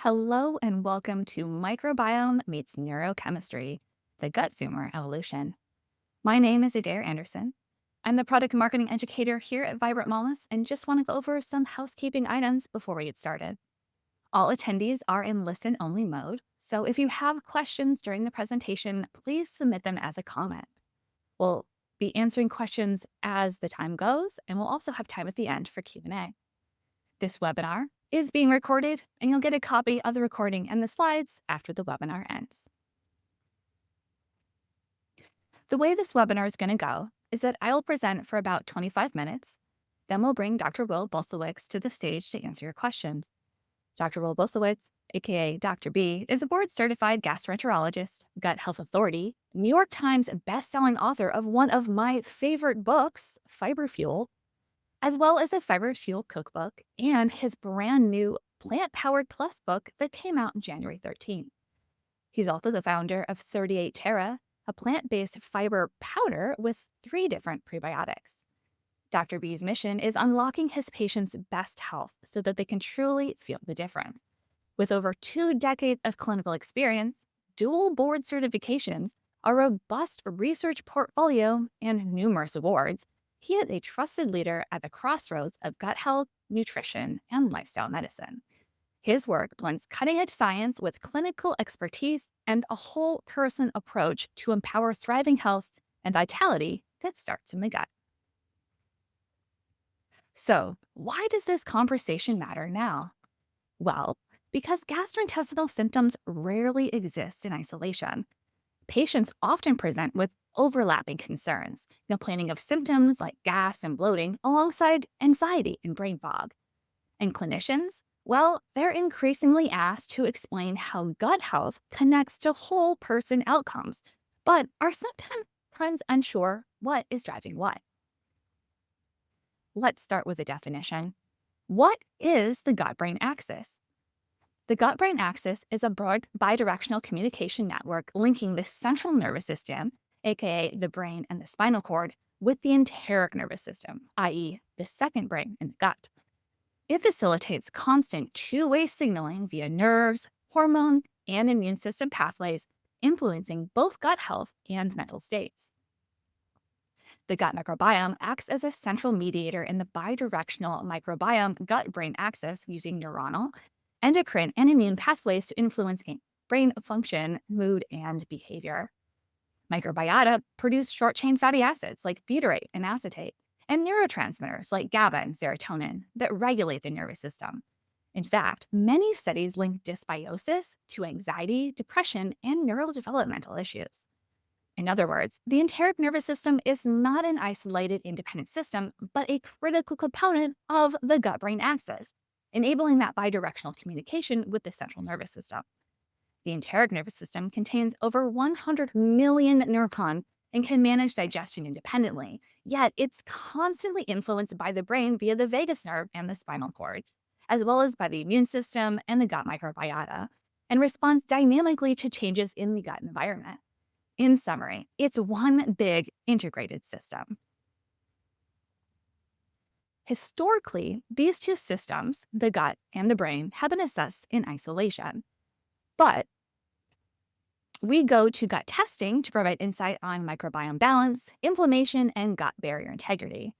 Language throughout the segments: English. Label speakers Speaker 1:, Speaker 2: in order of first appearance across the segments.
Speaker 1: Hello and welcome to Microbiome Meets Neurochemistry, the gut tumor evolution. My name is Adair Anderson. I'm the product marketing educator here at Vibrant Wellness and just want to go over some housekeeping items before we get started. All attendees are in listen-only mode, so if you have questions during the presentation, please submit them as a comment. We'll be answering questions as the time goes, and we'll also have time at the end for Q&A. This webinar is being recorded, and you'll get a copy of the recording and the slides after the webinar ends. The way this webinar is going to go is that I will present for about 25 minutes. Then we'll bring Dr. Will Bulsiewicz to the stage to answer your questions. Dr. Will Bulsiewicz, aka Dr. B, is a board-certified gastroenterologist, gut health authority, New York Times best-selling author of one of my favorite books, Fiber Fuel, as well as a Fiber Fuel cookbook and his brand new Plant Powered Plus book that came out on January 13th. He's also the founder of 38 Terra, a plant-based fiber powder with 3 different prebiotics. Dr. B's mission is unlocking his patients' best health so that they can truly feel the difference. With over 2 decades of clinical experience, dual board certifications, a robust research portfolio, and numerous awards, he is a trusted leader at the crossroads of gut health, nutrition, and lifestyle medicine. His work blends cutting-edge science with clinical expertise and a whole person approach to empower thriving health and vitality that starts in the gut. So, why does this conversation matter now? Well, because gastrointestinal symptoms rarely exist in isolation. Patients often present with overlapping concerns, complaining of symptoms like gas and bloating alongside anxiety and brain fog. And clinicians, well, they're increasingly asked to explain how gut health connects to whole person outcomes, but are sometimes unsure what is driving what. Let's start with a definition. What is the gut-brain axis? The gut-brain axis is a broad bidirectional communication network linking the central nervous system, aka the brain and the spinal cord, with the enteric nervous system, i.e., the second brain in the gut. It facilitates constant two-way signaling via nerves, hormone, and immune system pathways, influencing both gut health and mental states. The gut microbiome acts as a central mediator in the bidirectional microbiome gut-brain axis using neuronal, endocrine, and immune pathways to influence brain function, mood, and behavior. Microbiota produce short-chain fatty acids like butyrate and acetate, and neurotransmitters like GABA and serotonin that regulate the nervous system. In fact, many studies link dysbiosis to anxiety, depression, and neurodevelopmental issues. In other words, the enteric nervous system is not an isolated independent system, but a critical component of the gut-brain axis, enabling that bidirectional communication with the central nervous system. The enteric nervous system contains over 100 million neurons and can manage digestion independently, yet it's constantly influenced by the brain via the vagus nerve and the spinal cord, as well as by the immune system and the gut microbiota, and responds dynamically to changes in the gut environment. In summary, it's one big integrated system. Historically, these two systems, the gut and the brain, have been assessed in isolation. But we go to gut testing to provide insight on microbiome balance, inflammation, and gut barrier integrity.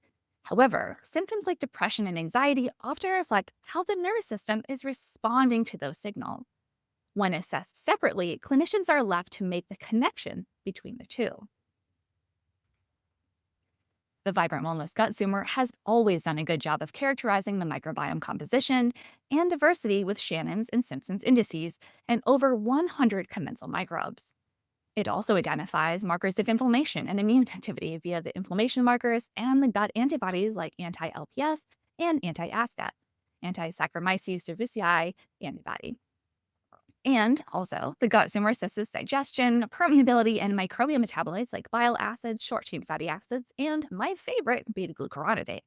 Speaker 1: However, symptoms like depression and anxiety often reflect how the nervous system is responding to those signals. When assessed separately, clinicians are left to make the connection between the two. The Vibrant Wellness Gut Zoomer has always done a good job of characterizing the microbiome composition and diversity with Shannon's and Simpson's indices and over 100 commensal microbes. It also identifies markers of inflammation and immune activity via the inflammation markers and the gut antibodies like anti-LPS and anti-ASCAT, anti-Saccharomyces cerevisiae antibody. And also, the gut zoomer assesses digestion, permeability, and microbial metabolites like bile acids, short-chain fatty acids, and my favorite, beta-glucuronidase.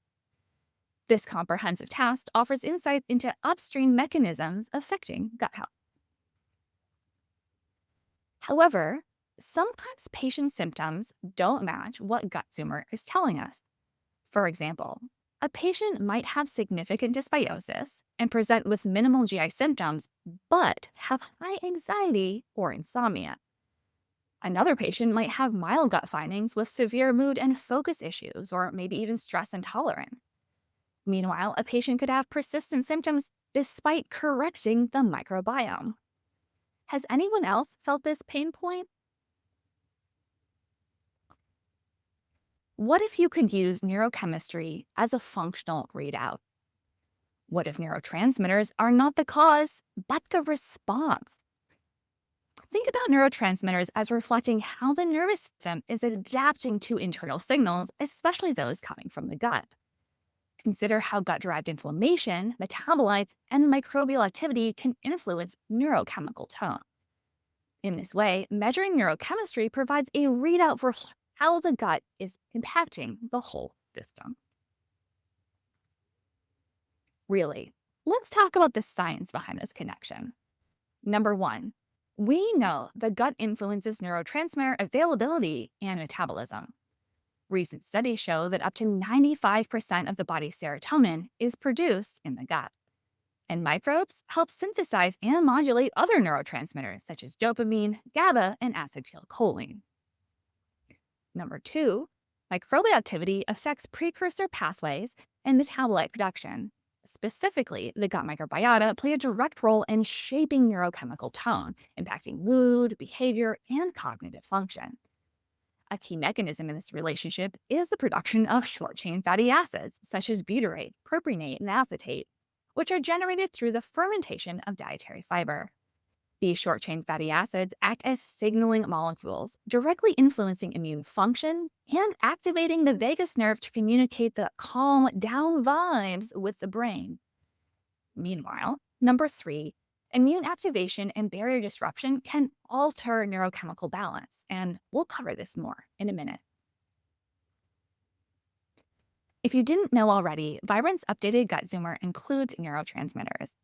Speaker 1: This comprehensive task offers insight into upstream mechanisms affecting gut health. However, sometimes patient symptoms don't match what gut zoomer is telling us. For example, A patient might have significant dysbiosis and present with minimal GI symptoms, but have high anxiety or insomnia. Another patient might have mild gut findings with severe mood and focus issues, or maybe even stress intolerance. Meanwhile, a patient could have persistent symptoms despite correcting the microbiome. Has anyone else felt this pain point? What if you could use neurochemistry as a functional readout? What if neurotransmitters are not the cause, but the response? Think about neurotransmitters as reflecting how the nervous system is adapting to internal signals, especially those coming from the gut. Consider how gut-derived inflammation, metabolites, and microbial activity can influence neurochemical tone. In this way, measuring neurochemistry provides a readout for how the gut is impacting the whole system. Really, let's talk about the science behind this connection. Number one, we know the gut influences neurotransmitter availability and metabolism. Recent studies show that up to 95% of the body's serotonin is produced in the gut. And microbes help synthesize and modulate other neurotransmitters such as dopamine, GABA, and acetylcholine. Number two, microbial activity affects precursor pathways and metabolite production. Specifically, the gut microbiota play a direct role in shaping neurochemical tone, impacting mood, behavior, and cognitive function. A key mechanism in this relationship is the production of short-chain fatty acids, such as butyrate, propionate, and acetate, which are generated through the fermentation of dietary fiber. These short-chain fatty acids act as signaling molecules, directly influencing immune function and activating the vagus nerve to communicate the calm down vibes with the brain. Meanwhile, number three, immune activation and barrier disruption can alter neurochemical balance, and we'll cover this more in a minute. If you didn't know already, Vibrant's updated gut zoomer includes neurotransmitters.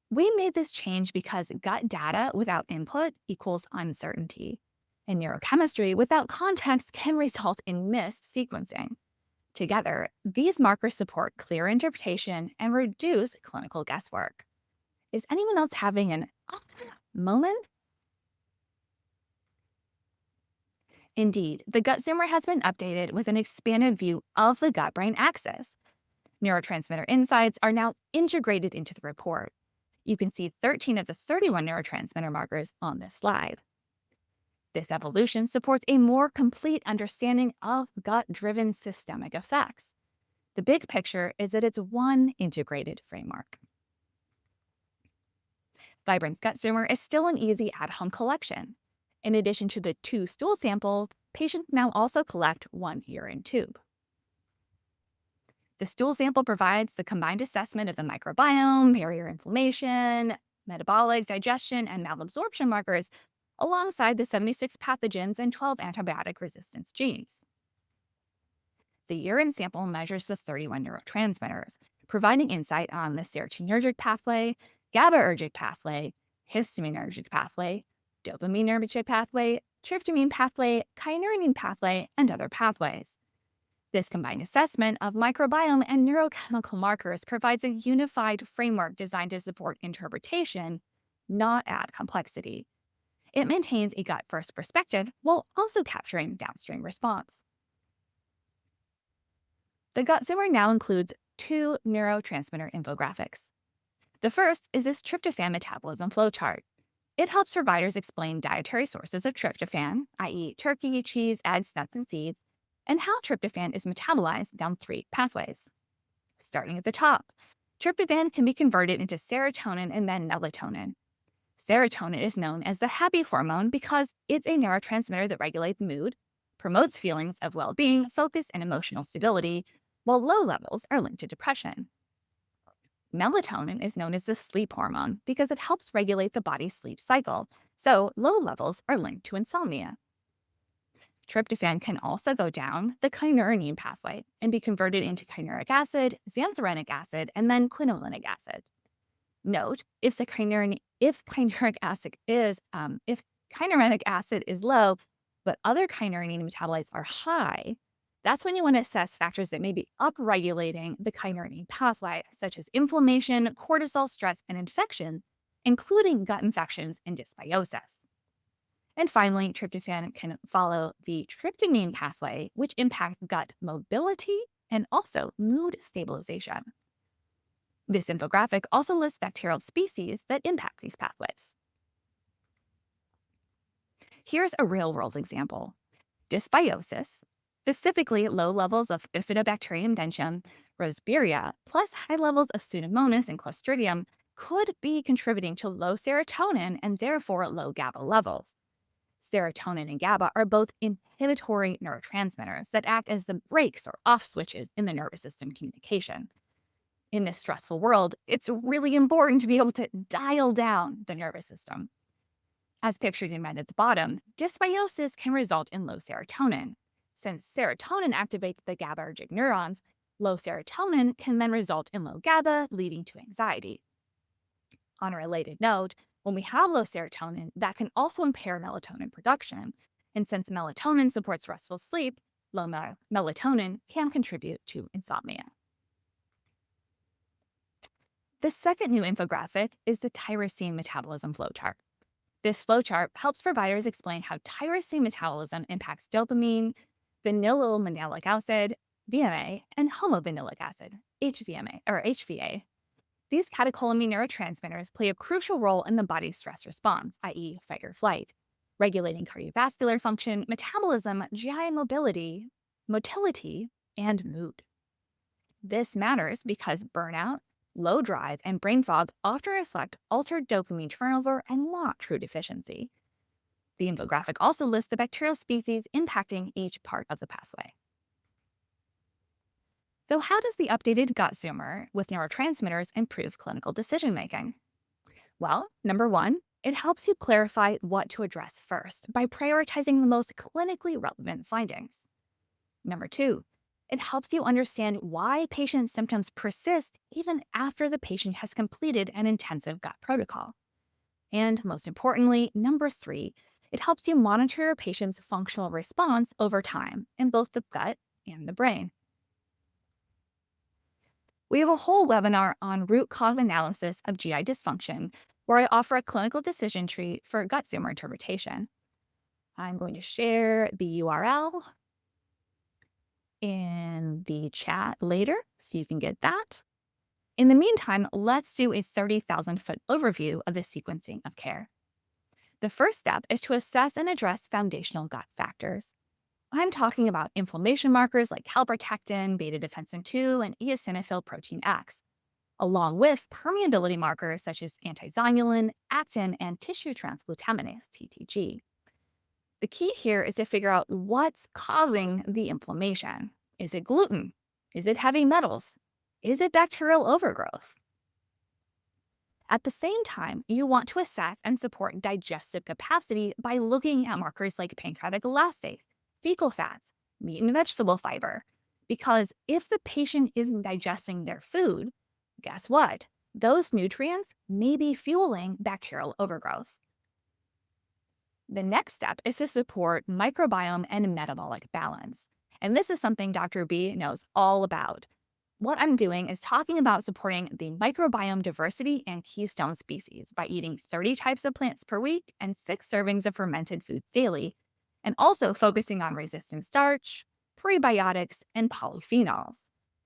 Speaker 1: We made this change because gut data without input equals uncertainty, and neurochemistry without context can result in missed sequencing. Together, these markers support clear interpretation and reduce clinical guesswork. Is anyone else having an moment? Indeed, the gut zoomer has been updated with an expanded view of the gut-brain axis. Neurotransmitter insights are now integrated into the report. You can see 13 of the 31 neurotransmitter markers on this slide. This evolution supports a more complete understanding of gut-driven systemic effects. The big picture is that it's one integrated framework. Vibrant's gut zoomer is still an easy at-home collection. In addition to the 2 stool samples, patients now also collect 1 urine tube. The stool sample provides the combined assessment of the microbiome, barrier inflammation, metabolic, digestion, and malabsorption markers, alongside the 76 pathogens and 12 antibiotic resistance genes. The urine sample measures the 31 neurotransmitters, providing insight on the serotonergic pathway, GABAergic pathway, histaminergic pathway, dopaminergic pathway, tryptophan pathway, kynurenine pathway, and other pathways. This combined assessment of microbiome and neurochemical markers provides a unified framework designed to support interpretation, not add complexity. It maintains a gut-first perspective while also capturing downstream response. The gut zoomer now includes 2 neurotransmitter infographics. The first is this tryptophan metabolism flowchart. It helps providers explain dietary sources of tryptophan, i.e. turkey, cheese, eggs, nuts, and seeds, and how tryptophan is metabolized down 3 pathways. Starting at the top, tryptophan can be converted into serotonin and then melatonin. Serotonin is known as the happy hormone because it's a neurotransmitter that regulates mood, promotes feelings of well-being, focus, and emotional stability, while low levels are linked to depression. Melatonin is known as the sleep hormone because it helps regulate the body's sleep cycle, so low levels are linked to insomnia. Tryptophan can also go down the kynurenine pathway and be converted into kynuric acid, xanthorenic acid, and then quinolinic acid. Note, if kynuric acid is low, but other kynurenine metabolites are high, That's when you want to assess factors that may be upregulating the kynurenine pathway, such as inflammation, cortisol, stress, and infection, including gut infections and dysbiosis. And finally, tryptophan can follow the tryptamine pathway, which impacts gut mobility and also mood stabilization. This infographic also lists bacterial species that impact these pathways. Here's a real-world example. Dysbiosis, specifically low levels of Bifidobacterium dentium, Roseburia, plus high levels of Pseudomonas and Clostridium could be contributing to low serotonin and therefore low GABA levels. Serotonin and GABA are both inhibitory neurotransmitters that act as the brakes or off switches in the nervous system communication. In this stressful world, it's really important to be able to dial down the nervous system. As pictured in red at the bottom, dysbiosis can result in low serotonin. Since serotonin activates the GABAergic neurons, low serotonin can then result in low GABA, leading to anxiety. On a related note, when we have low serotonin, that can also impair melatonin production. And since melatonin supports restful sleep, low melatonin can contribute to insomnia. The second new infographic is the tyrosine metabolism flowchart. This flowchart helps providers explain how tyrosine metabolism impacts dopamine, vanillyl acid, VMA, and homovanillic acid, HVA. These catecholamine neurotransmitters play a crucial role in the body's stress response, i.e. fight or flight, regulating cardiovascular function, metabolism, GI and motility, and mood. This matters because burnout, low drive, and brain fog often reflect altered dopamine turnover and not true deficiency. The infographic also lists the bacterial species impacting each part of the pathway. So how does the updated GutZoomer with neurotransmitters improve clinical decision-making? Well, number one, it helps you clarify what to address first by prioritizing the most clinically relevant findings. Number two, it helps you understand why patient symptoms persist even after the patient has completed an intensive gut protocol. And most importantly, number three, it helps you monitor your patient's functional response over time in both the gut and the brain. We have a whole webinar on root cause analysis of GI dysfunction, where I offer a clinical decision tree for GutZoomer interpretation. I'm going to share the URL in the chat later so you can get that. In the meantime, let's do a 30,000-foot overview of the sequencing of care. The first step is to assess and address foundational gut factors. I'm talking about inflammation markers like calprotectin, beta-defensin 2, and eosinophil protein X, along with permeability markers such as antizymulin, actin, and tissue transglutaminase, TTG. The key here is to figure out what's causing the inflammation. Is it gluten? Is it heavy metals? Is it bacterial overgrowth? At the same time, you want to assess and support digestive capacity by looking at markers like pancreatic elastase, fecal fats, meat and vegetable fiber. Because if the patient isn't digesting their food, guess what? Those nutrients may be fueling bacterial overgrowth. The next step is to support microbiome and metabolic balance. And this is something Dr. B knows all about. What I'm doing is talking about supporting the microbiome diversity and keystone species by eating 30 types of plants per week and 6 servings of fermented foods daily, and also focusing on resistant starch, prebiotics, and polyphenols.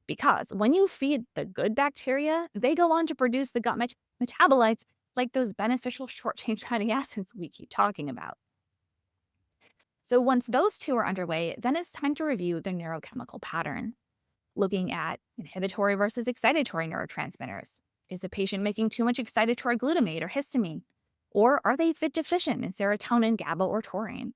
Speaker 1: Because when you feed the good bacteria, they go on to produce the gut metabolites like those beneficial short-chain fatty acids we keep talking about. So once those two are underway, then it's time to review the neurochemical pattern, looking at inhibitory versus excitatory neurotransmitters. Is the patient making too much excitatory glutamate or histamine? Or are they fit deficient in serotonin, GABA, or taurine?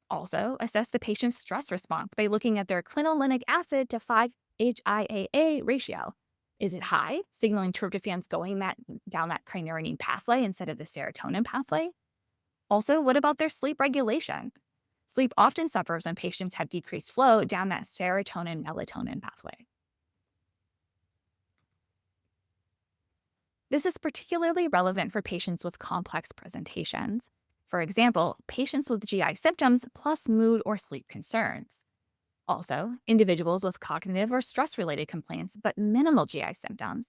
Speaker 1: Also, assess the patient's stress response by looking at their quinolinic acid to 5-HIAA ratio. Is it high, signaling tryptophans going down that kynurenine pathway instead of the serotonin pathway? Also, what about their sleep regulation? Sleep often suffers when patients have decreased flow down that serotonin-melatonin pathway. This is particularly relevant for patients with complex presentations. For example, patients with GI symptoms plus mood or sleep concerns. Also, individuals with cognitive or stress-related complaints but minimal GI symptoms,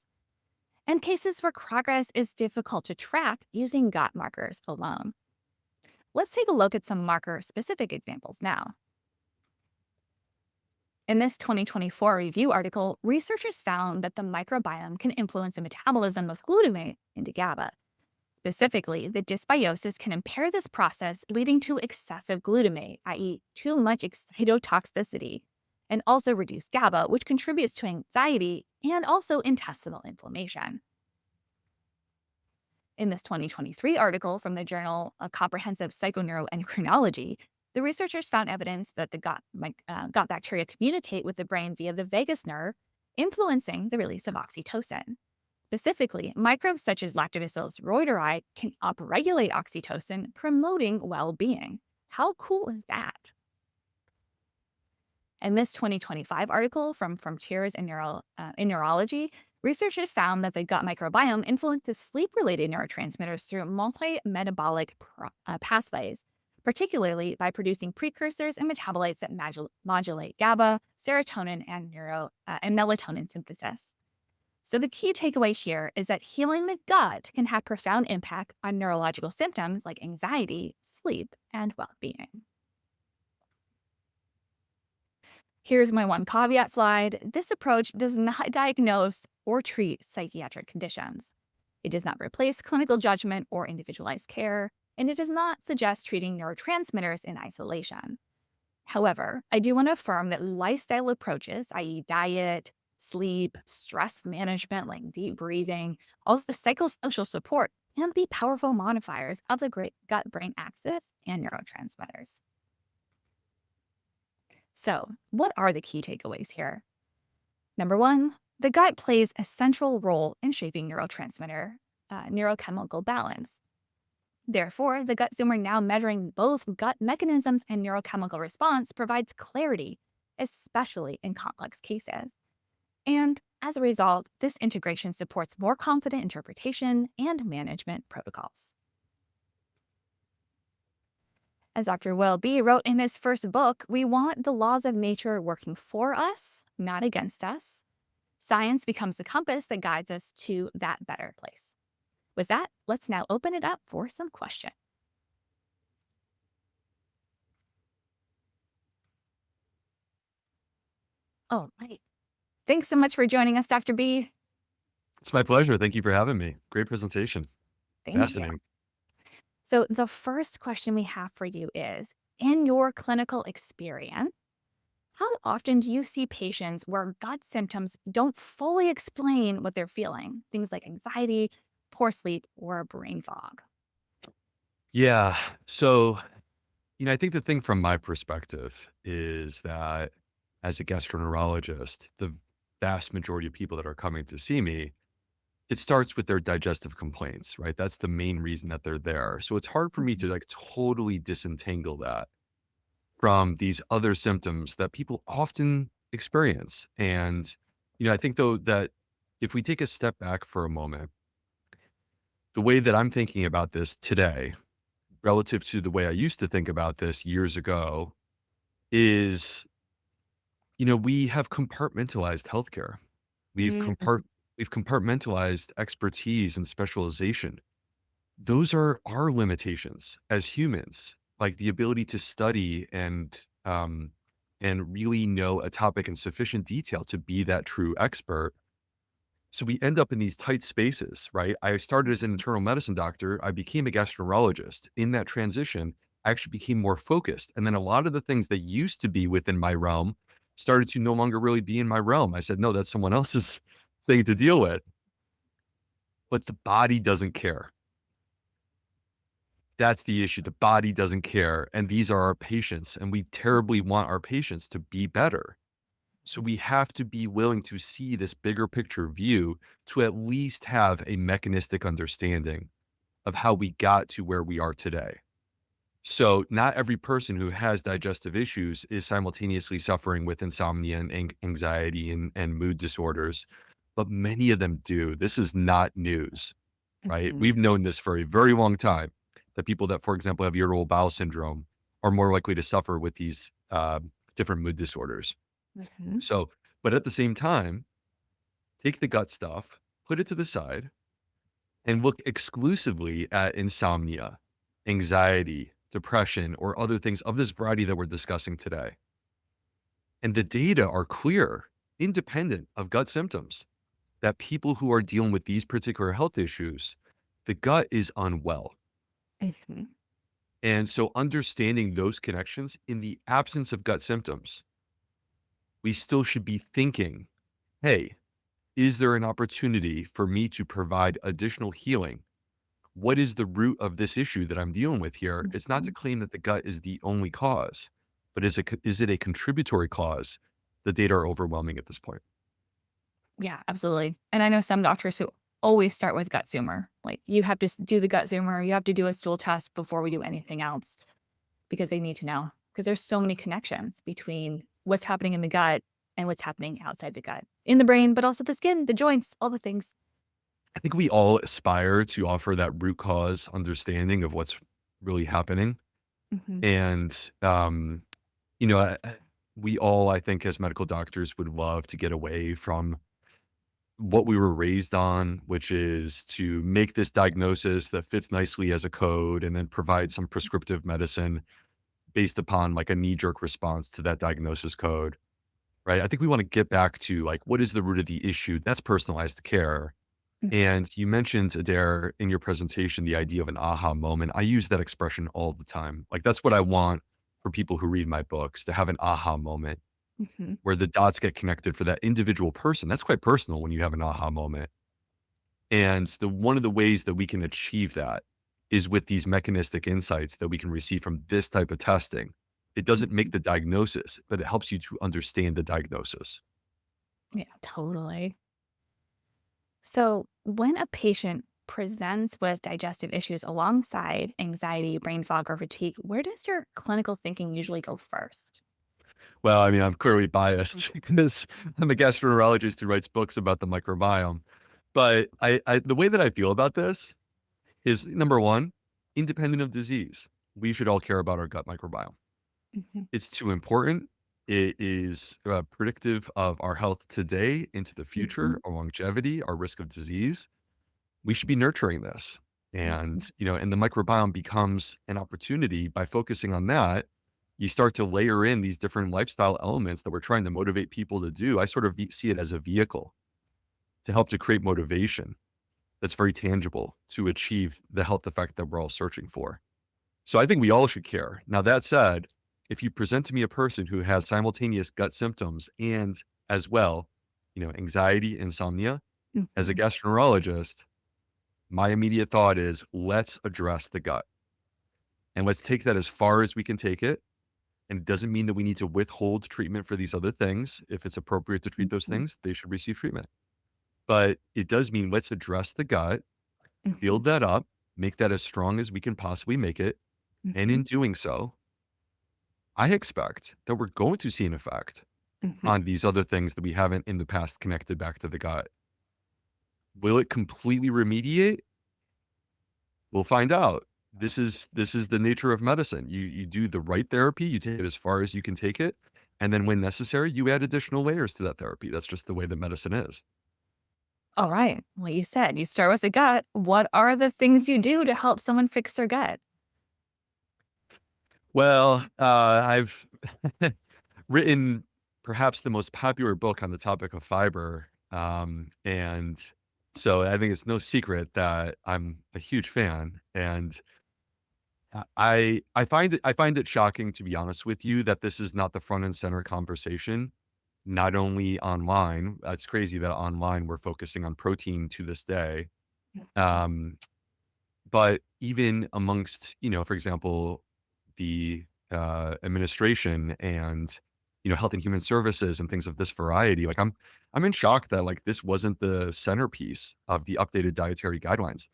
Speaker 1: and cases where progress is difficult to track using gut markers alone. Let's take a look at some marker-specific examples now. In this 2024 review article, researchers found that the microbiome can influence the metabolism of glutamate into GABA. Specifically, the dysbiosis can impair this process, leading to excessive glutamate, i.e., too much excitotoxicity, and also reduced GABA, which contributes to anxiety and also intestinal inflammation. In this 2023 article from the journal of Comprehensive Psychoneuroendocrinology, the researchers found evidence that the gut bacteria communicate with the brain via the vagus nerve, influencing the release of oxytocin. Specifically, microbes such as Lactobacillus reuteri can upregulate oxytocin, promoting well-being. How cool is that? In this 2025 article from Frontiers in Neurology, researchers found that the gut microbiome influences sleep-related neurotransmitters through multi-metabolic pathways, particularly by producing precursors and metabolites that modulate GABA, serotonin, and melatonin synthesis. So the key takeaway here is that healing the gut can have profound impact on neurological symptoms like anxiety, sleep, and well-being. Here's my one caveat slide. This approach does not diagnose or treat psychiatric conditions. It does not replace clinical judgment or individualized care, and it does not suggest treating neurotransmitters in isolation. However, I do want to affirm that lifestyle approaches, i.e., diet, sleep, stress management like deep breathing, also psychosocial support, can be powerful modifiers of the great gut-brain axis and neurotransmitters. So, what are the key takeaways here? Number one, the gut plays a central role in shaping neurochemical balance. Therefore, the gut zoomer now measuring both gut mechanisms and neurochemical response provides clarity, especially in complex cases. And as a result, this integration supports more confident interpretation and management protocols. As Dr. Welby wrote in his first book, we want the laws of nature working for us, not against us. Science becomes the compass that guides us to that better place. With that, let's now open it up for some questions. All right. Thanks so much for joining us, Dr. B.
Speaker 2: It's my pleasure. Thank you for having me. Great presentation.
Speaker 1: Thank you.
Speaker 2: Fascinating.
Speaker 1: So the first question we have for you is, in your clinical experience, how often do you see patients where gut symptoms don't fully explain what they're feeling? Things like anxiety, poor sleep, or brain fog.
Speaker 2: Yeah. So, I think the thing from my perspective is that as a gastroenterologist, the vast majority of people that are coming to see me, it starts with their digestive complaints, right? That's the main reason that they're there. So it's hard for me to like totally disentangle that from these other symptoms that people often experience. And, I think though that if we take a step back for a moment, the way that I'm thinking about this today, relative to the way I used to think about this years ago, is, we have compartmentalized healthcare. We've
Speaker 1: Mm,
Speaker 2: compart we've compartmentalized expertise and specialization. Those are our limitations as humans, like the ability to study and really know a topic in sufficient detail to be that true expert. So we end up in these tight spaces, right? I started as an internal medicine doctor. I became a gastroenterologist. In that transition, I actually became more focused. And then a lot of the things that used to be within my realm started to no longer really be in my realm. I said, no, that's someone else's thing to deal with. But the body doesn't care. That's the issue. The body doesn't care. And these are our patients. And we terribly want our patients to be better. So we have to be willing to see this bigger picture view to at least have a mechanistic understanding of how we got to where we are today. So not every person who has digestive issues is simultaneously suffering with insomnia and anxiety and mood disorders, but many of them do. This is not news, right?
Speaker 1: mhm.
Speaker 2: We've known this for a very long time, that people that, for example, have irritable bowel syndrome are more likely to suffer with these different mood disorders.
Speaker 1: Hmm.
Speaker 2: So, but at the same time, take the gut stuff, put it to the side, and look exclusively at insomnia, anxiety, depression, or other things of this variety that we're discussing today. And the data are clear, independent of gut symptoms, that people who are dealing with these particular health issues, the gut is unwell.
Speaker 1: Hmm.
Speaker 2: And so understanding those connections in the absence of gut symptoms, we still should be thinking, hey, is there an opportunity for me to provide additional healing? What is the root of this issue that I'm dealing with here? It's not to
Speaker 1: Hmm.
Speaker 2: claim that the gut is the only cause, but is it a contributory cause? The data are overwhelming at this point.
Speaker 1: Yeah, absolutely. And I know some doctors who always start with gut zoomer. Like you have to do the gut zoomer, you have to do a stool test before we do anything else because they need to know. Because there's so many connections between what's happening in the gut and what's happening outside the gut, in the brain, but also the skin, the joints, all the things.
Speaker 2: I think we all aspire to offer that root cause understanding of what's really happening.
Speaker 1: Hmm.
Speaker 2: And, you know, we all, I think, as medical doctors, would love to get away from what we were raised on, which is to make this diagnosis that fits nicely as a code and then provide some prescriptive medicine based upon like a knee jerk response to that diagnosis code. Right. I think we want to get back to like, what is the root of the issue? That's personalized care. And you mentioned, Adair, in your presentation, the idea of an aha moment. I use that expression all the time. Like, that's what I want for people who read my books to have an aha moment
Speaker 1: Hmm.
Speaker 2: where the dots get connected for that individual person. That's quite personal when you have an aha moment. And one of the ways that we can achieve that is with these mechanistic insights that we can receive from this type of testing. It doesn't
Speaker 1: Hmm.
Speaker 2: make the diagnosis, but it helps you to understand the diagnosis.
Speaker 1: Yeah, totally. So, when a patient presents with digestive issues alongside anxiety, brain fog, or fatigue, where does your clinical thinking usually go first?
Speaker 2: Well, I mean, I'm clearly biased because I'm a gastroenterologist who writes books about the microbiome. But the way that I feel about this is number one, independent of disease, we should all care about our gut microbiome.
Speaker 1: Mhm.
Speaker 2: It's too important. It is predictive of our health today into the future,
Speaker 1: Mhm.
Speaker 2: our longevity, our risk of disease. We should be nurturing this. And,
Speaker 1: Mhm.
Speaker 2: and the microbiome becomes an opportunity by focusing on that. You start to layer in these different lifestyle elements that we're trying to motivate people to do. I sort of see it as a vehicle to help to create motivation that's very tangible to achieve the health effect that we're all searching for. So I think we all should care. Now, that said, if you present to me a person who has simultaneous gut symptoms and as well, anxiety, insomnia, as a
Speaker 1: Mhm.
Speaker 2: gastroenterologist, my immediate thought is let's address the gut and let's take that as far as we can take it. And it doesn't mean that we need to withhold treatment for these other things. If it's appropriate to treat those
Speaker 1: Mhm.
Speaker 2: things, they should receive treatment. But it does mean let's address the gut,
Speaker 1: Mhm.
Speaker 2: build that up, make that as strong as we can possibly make it. And in
Speaker 1: Mhm.
Speaker 2: doing so, I expect that we're going to see an effect
Speaker 1: Mhm.
Speaker 2: on these other things that we haven't in the past connected back to the gut. Will it completely remediate? We'll find out. This is the nature of medicine. You do the right therapy, you take it as far as you can take it, and then when necessary, you add additional layers to that therapy. That's just the way that medicine is.
Speaker 1: All right. Well, you said you start with the gut. What are the things you do to help someone fix their gut?
Speaker 2: Well, I've written perhaps the most popular book on the topic of fiber, and so I think it's no secret that I'm a huge fan, and I find it shocking, to be honest with you, that this is not the front and center conversation, not only online. It's crazy that online we're focusing on protein to this day,
Speaker 1: Mhm.
Speaker 2: um, but even amongst, for example, the administration and Health and Human Services and things of this variety. Like I'm in shock that like this wasn't the centerpiece of the updated dietary guidelines.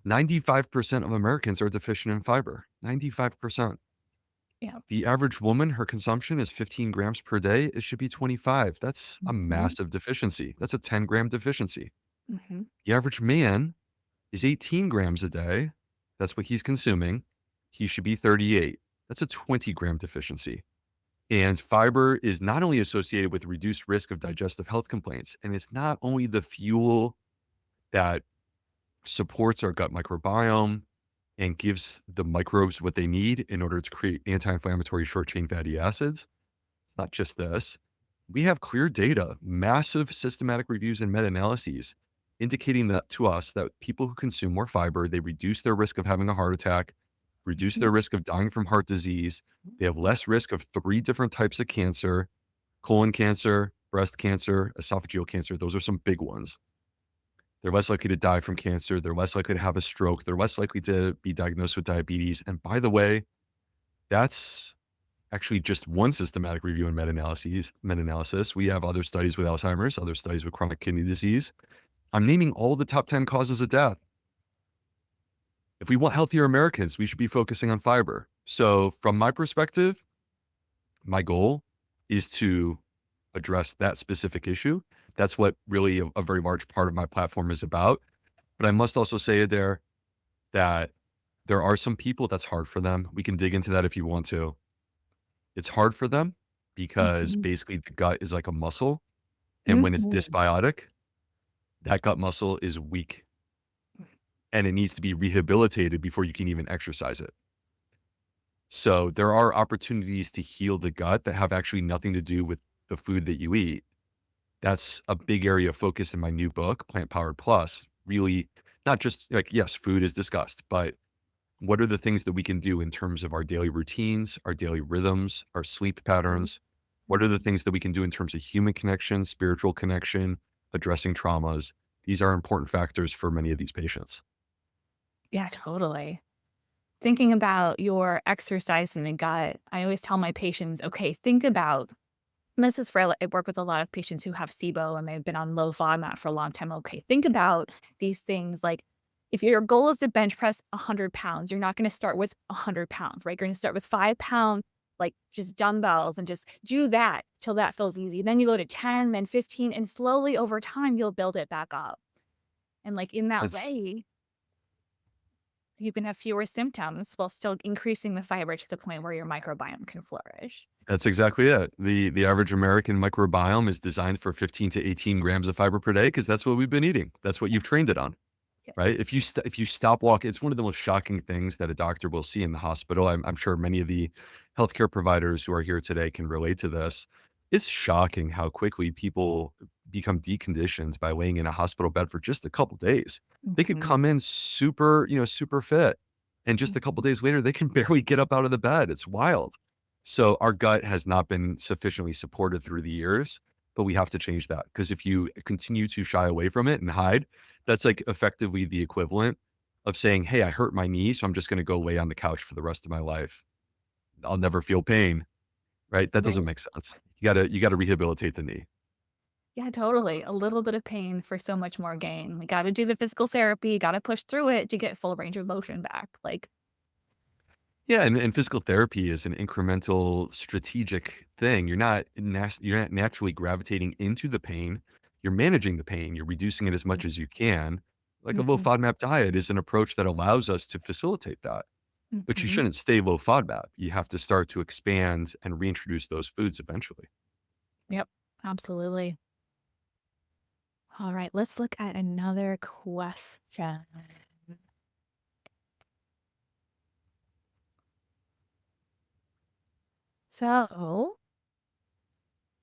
Speaker 2: 95% of Americans are deficient in fiber. 95%.
Speaker 1: Yeah.
Speaker 2: The average woman, her consumption is 15 grams per day. It should be 25. That's a
Speaker 1: Mhm.
Speaker 2: massive deficiency. That's a 10-gram deficiency.
Speaker 1: Mhm.
Speaker 2: The average man is 18 grams a day. That's what he's consuming. He should be 38. That's a 20-gram deficiency. And fiber is not only associated with reduced risk of digestive health complaints, and it's not only the fuel that supports our gut microbiome and gives the microbes what they need in order to create anti-inflammatory short-chain fatty acids. It's not just this. We have clear data, massive systematic reviews and meta-analyses indicating that to us that people who consume more fiber, they reduce their risk of having a heart attack, reduce their
Speaker 1: Mhm.
Speaker 2: risk of dying from heart disease. They have less risk of 3 different types of cancer: colon cancer, breast cancer, esophageal cancer. Those are some big ones. They're less likely to die from cancer. They're less likely to have a stroke. They're less likely to be diagnosed with diabetes. And by the way, that's actually just one systematic review and meta-analysis. We have other studies with Alzheimer's, other studies with chronic kidney disease. I'm naming all the top 10 causes of death. If we want healthier Americans, we should be focusing on fiber. So from my perspective, my goal is to address that specific issue. That's what really a very large part of my platform is about. But I must also say there that there are some people that's hard for them. We can dig into that if you want to. It's hard for them because
Speaker 1: Mhm.
Speaker 2: basically the gut is like a muscle. And when it's
Speaker 1: Mhm.
Speaker 2: dysbiotic, that gut muscle is weak and it needs to be rehabilitated before you can even exercise it. So there are opportunities to heal the gut that have actually nothing to do with the food that you eat. That's a big area of focus in my new book, Plant Powered Plus. Really, not just like, yes, food is discussed, but what are the things that we can do in terms of our daily routines, our daily rhythms, our sleep patterns? What are the things that we can do in terms of human connection, spiritual connection, addressing traumas? These are important factors for many of these patients.
Speaker 1: Yeah, totally. Thinking about your exercise in the gut, I always tell my patients, okay, think about this is for I work with a lot of patients who have SIBO and they've been on low FODMAP for a long time. Okay, think about these things like if your goal is to bench press 100 pounds, you're not going to start with 100 pounds, right? You're going to start with 5 pound, like just dumbbells and just do that till that feels easy. Then you go to 10, then 15, and slowly over time, you'll build it back up. And like in that
Speaker 2: That's
Speaker 1: way, you can have fewer symptoms while still increasing the fiber to the point where your microbiome can flourish.
Speaker 2: that's exactly it. The average American microbiome is designed for 15 to 18 grams of fiber per day because that's what we've been eating. That's what you've trained it on.
Speaker 1: Yeah.
Speaker 2: Right? If you stop walking, it's one of the most shocking things that a doctor will see in the hospital. I'm sure many of the healthcare providers who are here today can relate to this. It's shocking how quickly people become deconditioned by laying in a hospital bed for just a couple days. They could
Speaker 1: Mhm.
Speaker 2: come in super, super fit, and just a couple
Speaker 1: Mhm.
Speaker 2: days later, they can barely get up out of the bed. It's wild. So our gut has not been sufficiently supported through the years, but we have to change that because if you continue to shy away from it and hide, that's like effectively the equivalent of saying, "Hey, I hurt my knee, so I'm just gonna go lay on the couch for the rest of my life. I'll never feel pain." Right? That doesn't
Speaker 1: Right.
Speaker 2: make sense. You gotta rehabilitate the knee.
Speaker 1: Yeah, totally. A little bit of pain for so much more gain. We gotta do the physical therapy, gotta push through it to get full range of motion back. Like,
Speaker 2: Yeah, and physical therapy is an incremental strategic thing. You're not naturally gravitating into the pain. You're managing the pain. You're reducing it as much as you can. Like a low
Speaker 1: mhm,
Speaker 2: FODMAP diet is an approach that allows us to facilitate that. But you
Speaker 1: mhm.
Speaker 2: shouldn't stay low FODMAP. You have to start to expand and reintroduce those foods eventually.
Speaker 1: Yep, absolutely. All right, let's look at another question. So,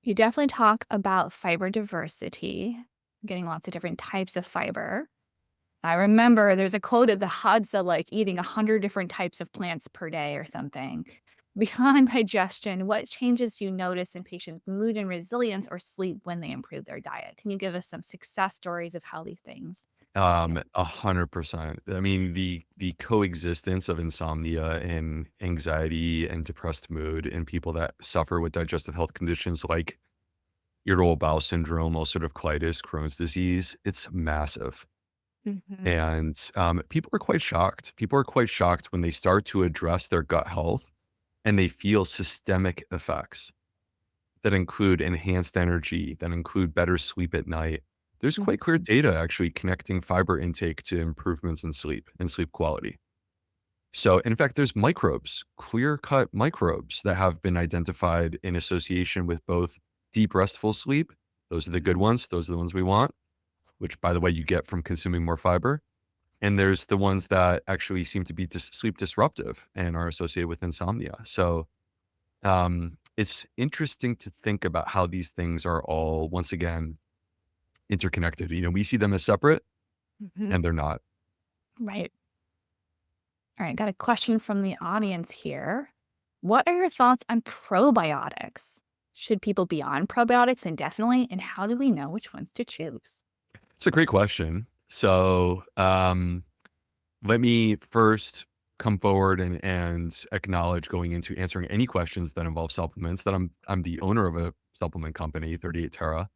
Speaker 1: you definitely talk about fiber diversity, getting lots of different types of fiber. I remember there's a quote at the Hadza, like eating 100 different types of plants per day or something. Beyond digestion, what changes do you notice in patients' mood and resilience or sleep when they improve their diet? Can you give us some success stories of how these things happen?
Speaker 2: 100%. I mean, the coexistence of insomnia and anxiety and depressed mood in people that suffer with digestive health conditions like irritable bowel syndrome, ulcerative colitis, Crohn's disease, it's massive.
Speaker 1: Mhm,
Speaker 2: And people are quite shocked. People are quite shocked when they start to address their gut health and they feel systemic effects that include enhanced energy, that include better sleep at night. There's quite clear
Speaker 1: mhm.
Speaker 2: data actually connecting fiber intake to improvements in sleep and sleep quality. So, in fact, there's microbes, clear-cut microbes that have been identified in association with both deep restful sleep. Those are the good ones. Those are the ones we want, which, by the way, you get from consuming more fiber. And there's the ones that actually seem to be sleep disruptive and are associated with insomnia. So, it's interesting to think about how these things are all, once again, interconnected. We see them as separate,
Speaker 1: Mhm.
Speaker 2: and they're not.
Speaker 1: Right. All right. Got a question from the audience here. What are your thoughts on probiotics? Should people be on probiotics indefinitely? And how do we know which ones to choose?
Speaker 2: It's a great question. So, let me first come forward and acknowledge going into answering any questions that involve supplements that I'm the owner of a supplement company, 38 Terra.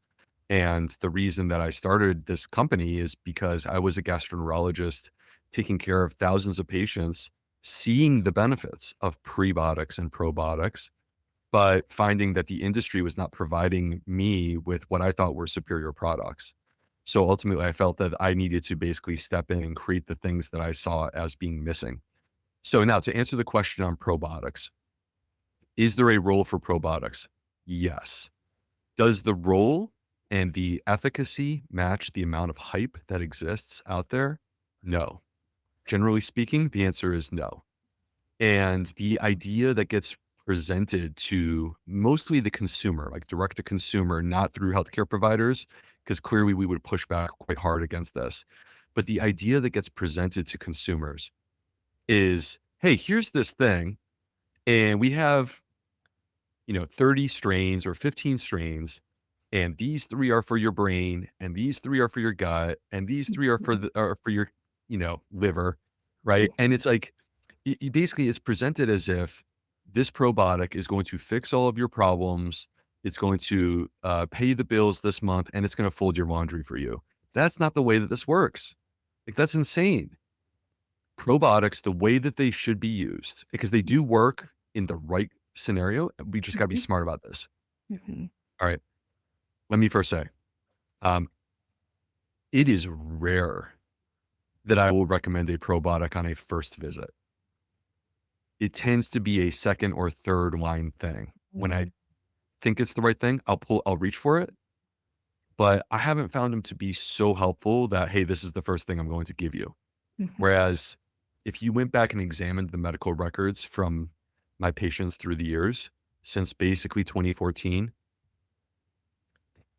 Speaker 2: And the reason that I started this company is because I was a gastroenterologist taking care of thousands of patients, seeing the benefits of prebiotics and probiotics, but finding that the industry was not providing me with what I thought were superior products. So ultimately, I felt that I needed to basically step in and create the things that I saw as being missing. So now to answer the question on probiotics, is there a role for probiotics? Yes. Does the role and the efficacy match the amount of hype that exists out there? No. Generally speaking, the answer is no. And the idea that gets presented to mostly the consumer, like direct to consumer, not through healthcare providers, because clearly we would push back quite hard against this. But the idea that gets presented to consumers is, hey, here's this thing, and we have 30 strains or 15 strains, and these three are for your brain, and these three are for your gut, and these three are for your, liver, right? And it's like, basically, it's presented as if this probiotic is going to fix all of your problems. It's going to pay the bills this month, and it's going to fold your laundry for you. That's not the way that this works. Like, that's insane. Probiotics, the way that they should be used, because they do work in the right scenario. We just got to be
Speaker 1: Mhm.
Speaker 2: smart about this.
Speaker 1: Mhm.
Speaker 2: All right. Let me first say, um, it is rare that I will recommend a probiotic on a first visit. It tends to be a second or third line thing. When I
Speaker 1: Mhm.
Speaker 2: think it's the right thing, I'll reach for it. But I haven't found them to be so helpful that, hey, this is the first thing I'm going to give you.
Speaker 1: Mhm.
Speaker 2: Whereas if you went back and examined the medical records from my patients through the years, since basically 2014,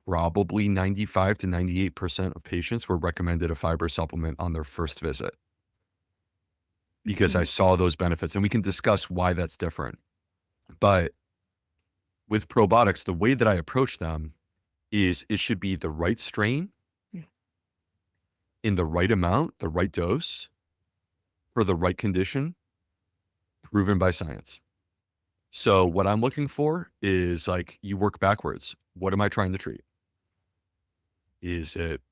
Speaker 2: probably 95 to 98% of patients were recommended a fiber supplement on their first visit because I
Speaker 1: Mhm.
Speaker 2: saw those benefits. And we can discuss why that's different. But with probiotics, the way that I approach them is it should be the right strain
Speaker 1: Mhm.
Speaker 2: in the right amount, the right dose for the right condition, proven by science. So what I'm looking for is like you work backwards. What am I trying to treat? Is it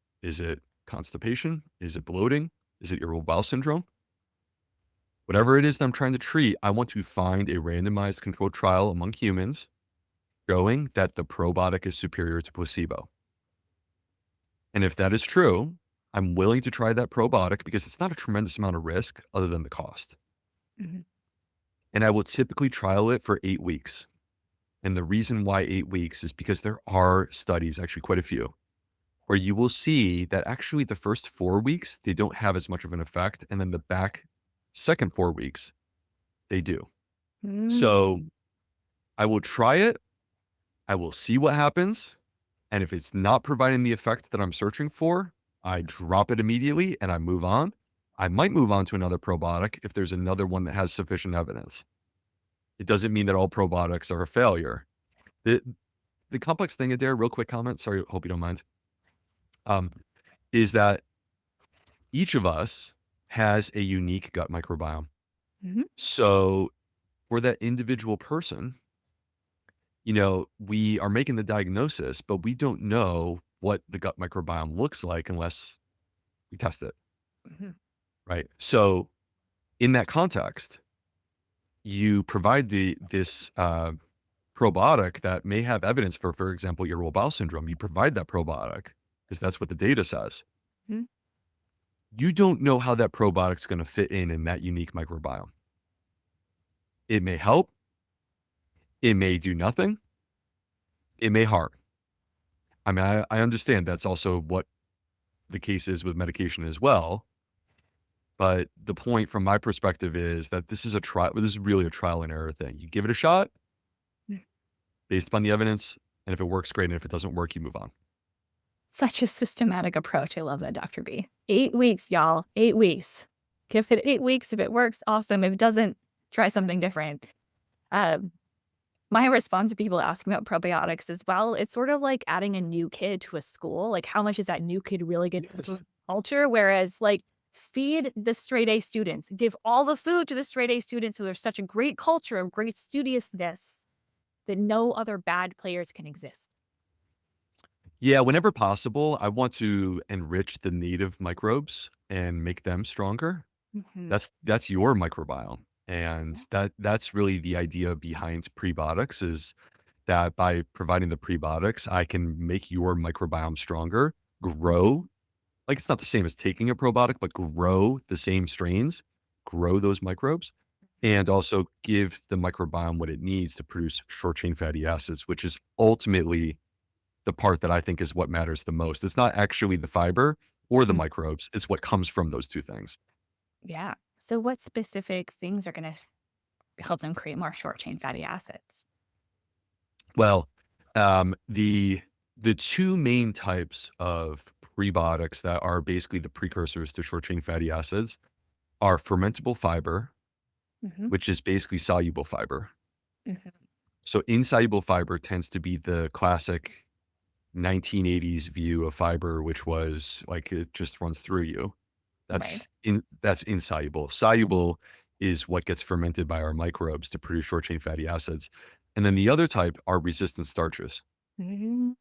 Speaker 2: constipation? Is it bloating? Is it irritable bowel syndrome? Whatever it is that I'm trying to treat, I want to find a randomized controlled trial among humans showing that the probiotic is superior to placebo. And if that is true, I'm willing to try that probiotic because it's not a tremendous amount of risk other than the cost.
Speaker 1: Mhm.
Speaker 2: And I will typically trial it for 8 weeks. And the reason why 8 weeks is because there are studies, actually quite a few, where you will see that actually the first 4 weeks, they don't have as much of an effect. And then the back second 4 weeks, they do. So
Speaker 1: Mm.
Speaker 2: I will try it. I will see what happens. And if it's not providing the effect that I'm searching for, I drop it immediately and I move on. I might move on to another probiotic if there's another one that has sufficient evidence. It doesn't mean that all probiotics are a failure. The the complex thing, Adair, real quick comment, sorry, hope you don't mind, um, is that each of us has a unique gut microbiome.
Speaker 1: Mhm.
Speaker 2: So for that individual person, we are making the diagnosis, but we don't know what the gut microbiome looks like unless we test it,
Speaker 1: Mhm.
Speaker 2: right? So in that context, you provide this probiotic that may have evidence for example, irritable bowel syndrome. You provide that probiotic because that's what the data says.
Speaker 1: Mhm.
Speaker 2: You don't know how that probiotic's going to fit in that unique microbiome. It may help, it may do nothing, it may harm. I mean, I understand that's also what the case is with medication as well. But the point from my perspective is that this is a trial. This is really a trial and error thing. You give it a shot
Speaker 1: Mm.
Speaker 2: based upon the evidence, and if it works, great. And if it doesn't work, you move on.
Speaker 1: Such a systematic approach. I love that, Dr. B. 8 weeks, y'all. 8 weeks. Give it 8 weeks. If it works, awesome. If it doesn't, try something different. Um, my response to people asking about probiotics as well, it's sort of like adding a new kid to a school. Like, how much is that new kid really going
Speaker 2: Yes.
Speaker 1: to culture? Whereas, like, feed the straight A students, give all the food to the straight A students. So there's such a great culture of great studiousness that no other bad players can exist.
Speaker 2: Yeah, whenever possible, I want to enrich the native microbes and make them stronger.
Speaker 1: Mhm.
Speaker 2: That's your microbiome. And that's really the idea behind prebiotics is that by providing the prebiotics, I can make your microbiome stronger, grow. Like it's not the same as taking a probiotic, but grow the same strains, grow those microbes, and also give the microbiome what it needs to produce short chain fatty acids, which is ultimately the part that I think is what matters the most. It's not actually the fiber or the
Speaker 1: Mm.
Speaker 2: microbes, it's what comes from those two things.
Speaker 1: Yeah. So, what specific things are going to help them create more short chain fatty acids?
Speaker 2: Well, the two main types of prebiotics that are basically the precursors to short chain fatty acids are fermentable fiber,
Speaker 1: Hmm.
Speaker 2: which is basically soluble fiber.
Speaker 1: Hmm.
Speaker 2: So insoluble fiber tends to be the classic 1980s view of fiber, which was like it just runs through you.
Speaker 1: Right.
Speaker 2: That's insoluble. Soluble is what gets fermented by our microbes to produce short chain fatty acids. And then the other type are resistant starches.
Speaker 1: Mhm.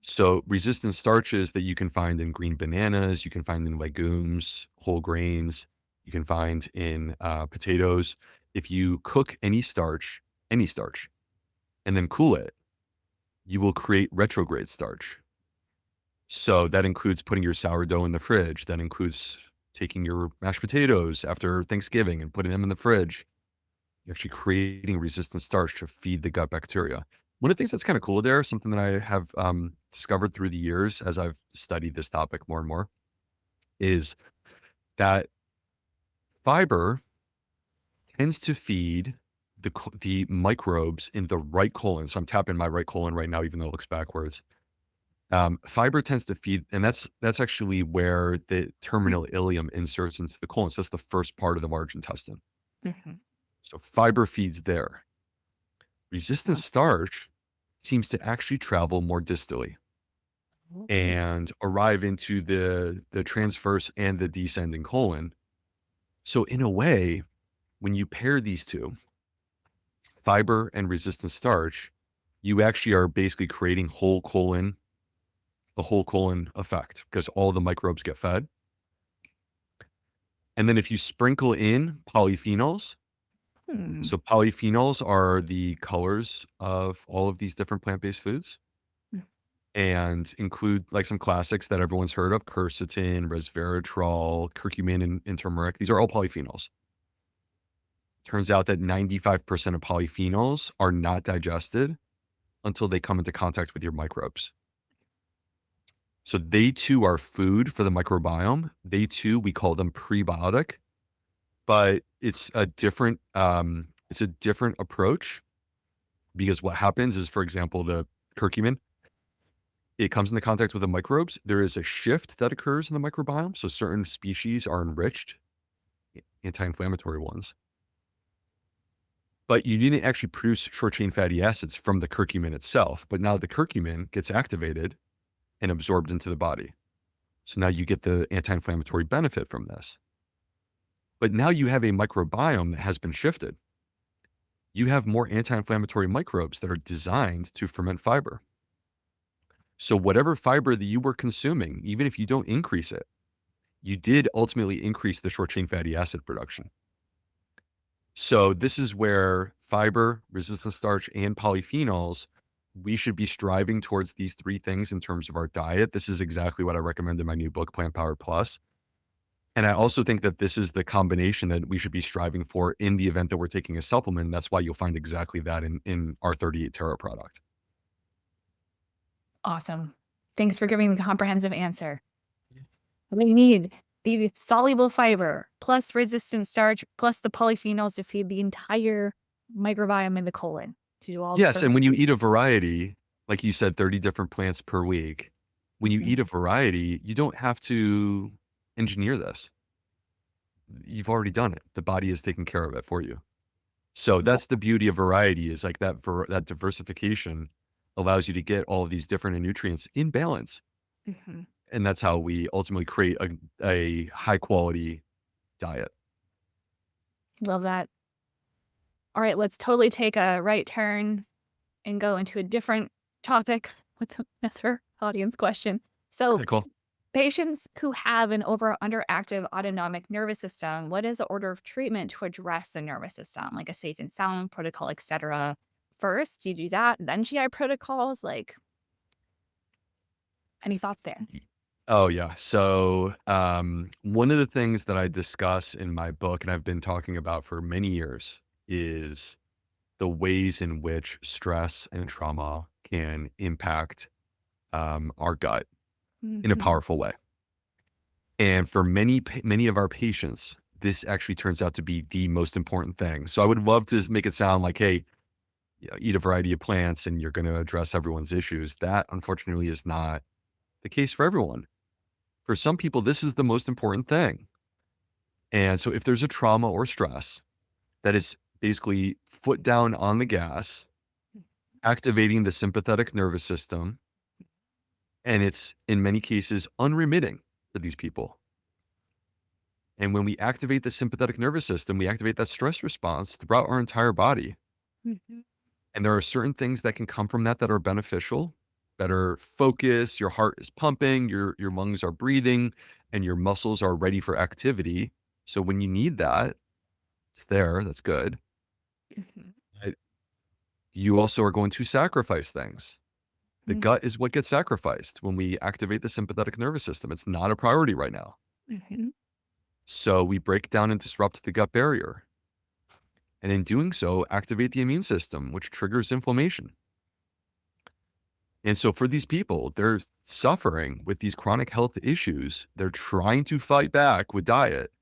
Speaker 2: So resistant starches that you can find in green bananas, you can find in legumes, whole grains, you can find in potatoes. If you cook any starch, and then cool it, you will create retrograde starch. So that includes putting your sourdough in the fridge. That includes taking your mashed potatoes after Thanksgiving and putting them in the fridge. You're actually creating resistant starch to feed the gut bacteria. One of the things that's kind of cool there, something that I have discovered through the years as I've studied this topic more and more, is that fiber tends to feed the microbes in the right colon. So I'm tapping my right colon right now, even though it looks backwards. Fiber tends to feed, and that's actually where the terminal ileum inserts into the colon. So that's the first part of the large intestine.
Speaker 1: Mhm.
Speaker 2: So fiber feeds there. Resistant
Speaker 1: Oh,
Speaker 2: starch seems to actually travel more distally
Speaker 1: okay.
Speaker 2: and arrive into the transverse and the descending colon. So in a way, when you pair these two, fiber and resistant starch, you actually are basically creating a whole colon effect because all the microbes get fed. And then if you sprinkle in polyphenols,
Speaker 1: Hmm.
Speaker 2: so polyphenols are the colors of all of these different plant-based foods
Speaker 1: Mm.
Speaker 2: and include like some classics that everyone's heard of, quercetin, resveratrol, curcumin, and turmeric. These are all polyphenols. Turns out that 95% of polyphenols are not digested until they come into contact with your microbes. So they too are food for the microbiome. They too, we call them prebiotic, but it's a different approach because what happens is, for example, the curcumin, it comes into contact with the microbes. There is a shift that occurs in the microbiome. So certain species are enriched, anti-inflammatory ones, but you didn't actually produce short chain fatty acids from the curcumin itself. But now the curcumin gets activated and absorbed into the body. So now you get the anti-inflammatory benefit from this. But now you have a microbiome that has been shifted. You have more anti-inflammatory microbes that are designed to ferment fiber. So whatever fiber that you were consuming, even if you don't increase it, you did ultimately increase the short chain fatty acid production. So this is where fiber, resistant starch, and polyphenols, we should be striving towards these three things in terms of our diet. This is exactly what I recommend in my new book, Plant Powered Plus. And I also think that this is the combination that we should be striving for in the event that we're taking a supplement. That's why you'll find exactly that in our 38 Terra product.
Speaker 1: Awesome. Thanks for giving the comprehensive answer. We need the soluble fiber plus resistant starch plus the polyphenols to feed the entire microbiome in the colon to do all the
Speaker 2: Yes,
Speaker 1: perfect.
Speaker 2: and when you eat a variety, like you said, 30 different plants per week, when you
Speaker 1: Mhm.
Speaker 2: eat a variety, you don't have to engineer this. You've already done it. The body is taking care of it for you. So that's the beauty of variety is like that diversification allows you to get all of these different nutrients in balance.
Speaker 1: Mhm.
Speaker 2: And that's how we ultimately create a high quality diet.
Speaker 1: Love that. All right, let's totally take a right turn and go into a different topic with another audience question. So,
Speaker 2: Okay, cool.
Speaker 1: patients who have an over or underactive autonomic nervous system, what is the order of treatment to address the nervous system, like a safe and sound protocol, etc.? First, you do that, then GI protocols. Like, any thoughts there?
Speaker 2: Oh yeah. So one of the things that I discuss in my book and I've been talking about for many years is the ways in which stress and trauma can impact our gut in a
Speaker 1: Mhm.
Speaker 2: powerful way. And for many of our patients, this actually turns out to be the most important thing. So I would love to make it sound like, hey, eat a variety of plants and you're going to address everyone's issues. That unfortunately is not the case for everyone. For some people, this is the most important thing. And so if there's a trauma or stress that is basically foot down on the gas, activating the sympathetic nervous system, and it's in many cases unremitting for these people. And when we activate the sympathetic nervous system, we activate that stress response throughout our entire body.
Speaker 1: Mhm.
Speaker 2: And there are certain things that can come from that that are beneficial, better focus, your heart is pumping, your lungs are breathing, and your muscles are ready for activity. So when you need that, it's there, that's good.
Speaker 1: Mhm.
Speaker 2: But you also are going to sacrifice things. The
Speaker 1: Mhm.
Speaker 2: gut is what gets sacrificed when we activate the sympathetic nervous system. It's not a priority right now.
Speaker 1: Mhm.
Speaker 2: So we break down and disrupt the gut barrier. And in doing so, activate the immune system, which triggers inflammation. And so for these people, they're suffering with these chronic health issues. They're trying to fight back with diet.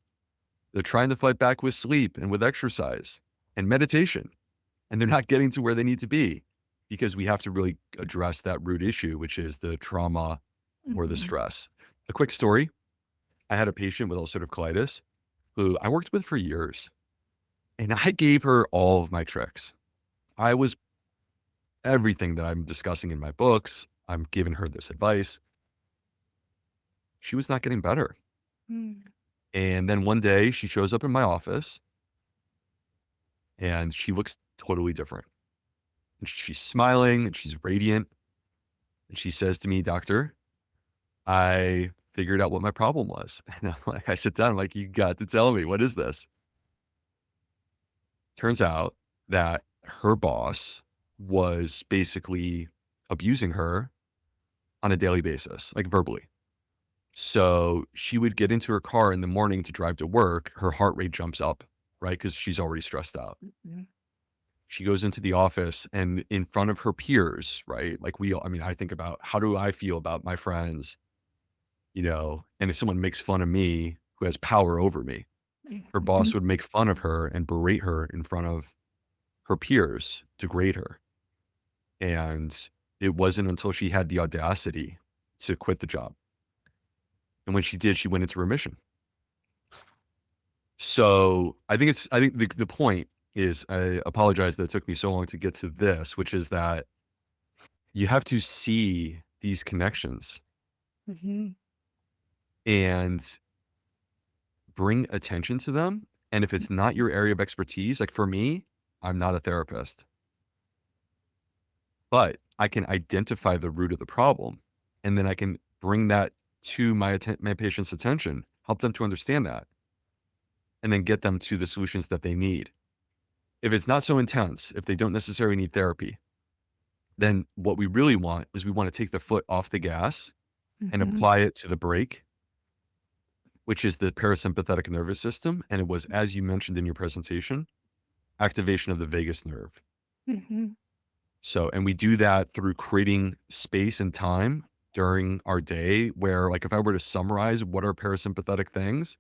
Speaker 2: They're trying to fight back with sleep and with exercise and meditation. And they're not getting to where they need to be because we have to really address that root issue, which is the trauma or the
Speaker 1: Mhm.
Speaker 2: stress. A quick story. I had a patient with ulcerative colitis who I worked with for years, and I gave her all of my tricks. I was everything that I'm discussing in my books. I'm giving her this advice. She was not getting better.
Speaker 1: Mhm.
Speaker 2: And then one day she shows up in my office and she looks totally different. And she's smiling and she's radiant. And she says to me, "Doctor, I figured out what my problem was." And I'm like, I sit down, I'm like, "You got to tell me, what is this?" Turns out that her boss was basically abusing her on a daily basis, like verbally. So she would get into her car in the morning to drive to work. Her heart rate jumps up, right? Because she's already stressed out.
Speaker 1: Mhm.
Speaker 2: She goes into the office and in front of her peers, right? Like I mean, I think about how do I feel about my friends, and if someone makes fun of me who has power over me, her boss
Speaker 1: Mhm.
Speaker 2: would make fun of her and berate her in front of her peers, degrade her. And it wasn't until she had the audacity to quit the job. And when she did, she went into remission. So I think the point is I apologize that it took me so long to get to this, which is that you have to see these connections
Speaker 1: Mhm.
Speaker 2: and bring attention to them. And if it's not your area of expertise, like for me, I'm not a therapist, but I can identify the root of the problem and then I can bring that to my patient's attention, help them to understand that, and then get them to the solutions that they need. If it's not so intense, if they don't necessarily need therapy, then what we really want is we want to take the foot off the gas and
Speaker 1: Mhm.
Speaker 2: apply it to the brake which is the parasympathetic nervous system. And it was, as you mentioned in your presentation, activation of the vagus nerve.
Speaker 1: Mhm.
Speaker 2: So, and we do that through creating space and time during our day where, like, if I were to summarize what are parasympathetic things,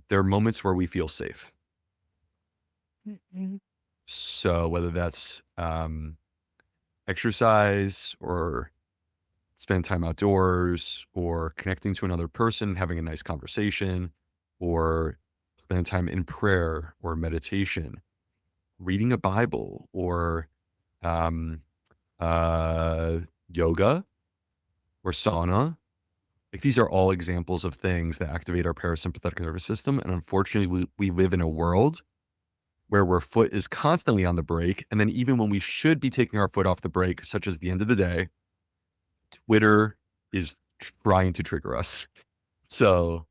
Speaker 2: there are moments where we feel safe.
Speaker 1: Mhm.
Speaker 2: So, whether that's exercise or spend time outdoors or connecting to another person, having a nice conversation, or spend time in prayer or meditation, reading a Bible or um, uh, yoga or sauna. Like these are all examples of things that activate our parasympathetic nervous system. And unfortunately, we live in a world where our foot is constantly on the brake. And then even when we should be taking our foot off the brake, such as the end of the day, Twitter is trying to trigger us. So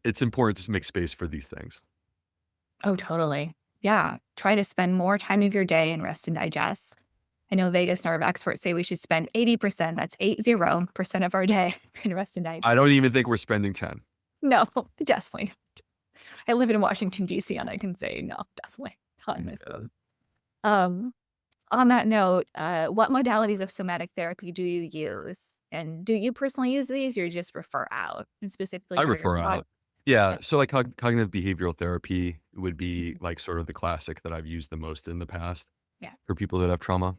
Speaker 2: it's important to make space for these things.
Speaker 1: Oh, totally. Yeah. Try to spend more time of your day in rest and digest. I know vagus nerve experts say we should spend 80%, that's 80% of our day in rest and digest.
Speaker 2: I don't even think we're spending 10.
Speaker 1: No, definitely. I live in Washington, D.C., and I can say no, definitely not in my
Speaker 2: Yeah.
Speaker 1: school. Um, on that note, what modalities of somatic therapy do you use? And do you personally use these or you just refer out? And specifically,
Speaker 2: I
Speaker 1: what are your
Speaker 2: refer
Speaker 1: thoughts?
Speaker 2: out. Yeah. So like cognitive behavioral therapy would be
Speaker 1: Mhm.
Speaker 2: like sort of the classic that I've used the most in the past
Speaker 1: Yeah.
Speaker 2: for people that have trauma.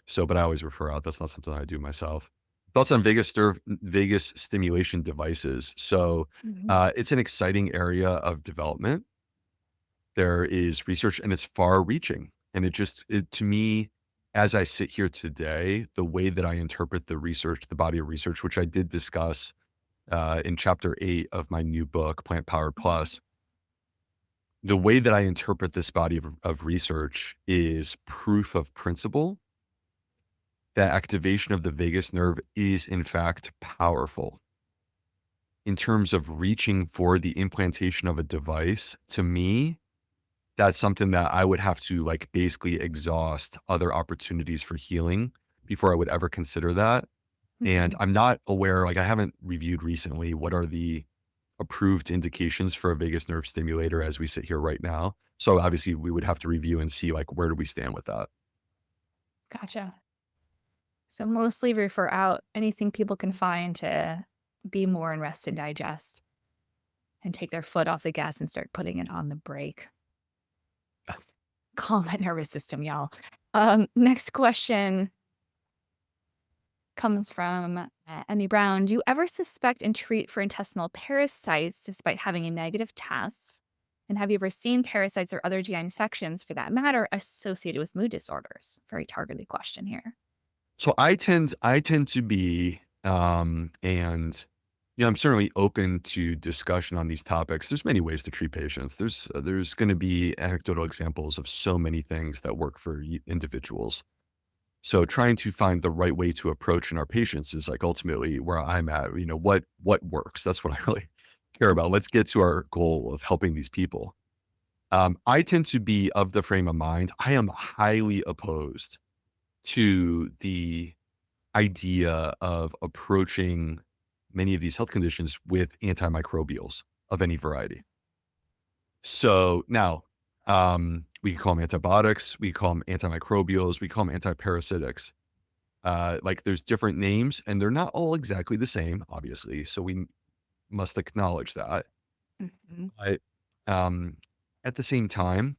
Speaker 2: So, but I always refer out. That's not something I do myself. Thoughts on Vegas stimulation devices. So,
Speaker 1: Mhm.
Speaker 2: it's an exciting area of development. There is research and it's far reaching. And to me, as I sit here today, the way that I interpret the research, the body of research, which I did discuss in chapter 8 of my new book, Plant Powered
Speaker 1: Mhm.
Speaker 2: Plus, the way that I interpret this body of research is proof of principle that activation of the vagus nerve is in fact powerful. In terms of reaching for the implantation of a device, to me, that's something that I would have to like basically exhaust other opportunities for healing before I would ever consider that. And
Speaker 1: Mhm.
Speaker 2: I'm not aware, like I haven't reviewed recently what are the approved indications for a vagus nerve stimulator as we sit here right now. So obviously we would have to review and see like where do we stand with that.
Speaker 1: Gotcha. So mostly refer out anything people can find to be more in rest and digest and take their foot off the gas and start putting it on the brake. Calm that nervous system, y'all. Next question comes from Emmy Brown. Do you ever suspect and treat for intestinal parasites despite having a negative test? And have you ever seen parasites or other GI infections, for that matter, associated with mood disorders? Very targeted question here.
Speaker 2: So I tend to be and I'm certainly open to discussion on these topics. There's many ways to treat patients. There's going to be anecdotal examples of so many things that work for individuals. So trying to find the right way to approach in our patients is like ultimately where I'm at. What works? That's what I really care about. Let's get to our goal of helping these people. I tend to be of the frame of mind. I am highly opposed to the idea of approaching many of these health conditions with antimicrobials of any variety. So now, we can call them antibiotics, we call them antimicrobials, we call them antiparasitics. Like there's different names and they're not all exactly the same, obviously. So we must acknowledge that.
Speaker 1: Mhm.
Speaker 2: But um, at the same time,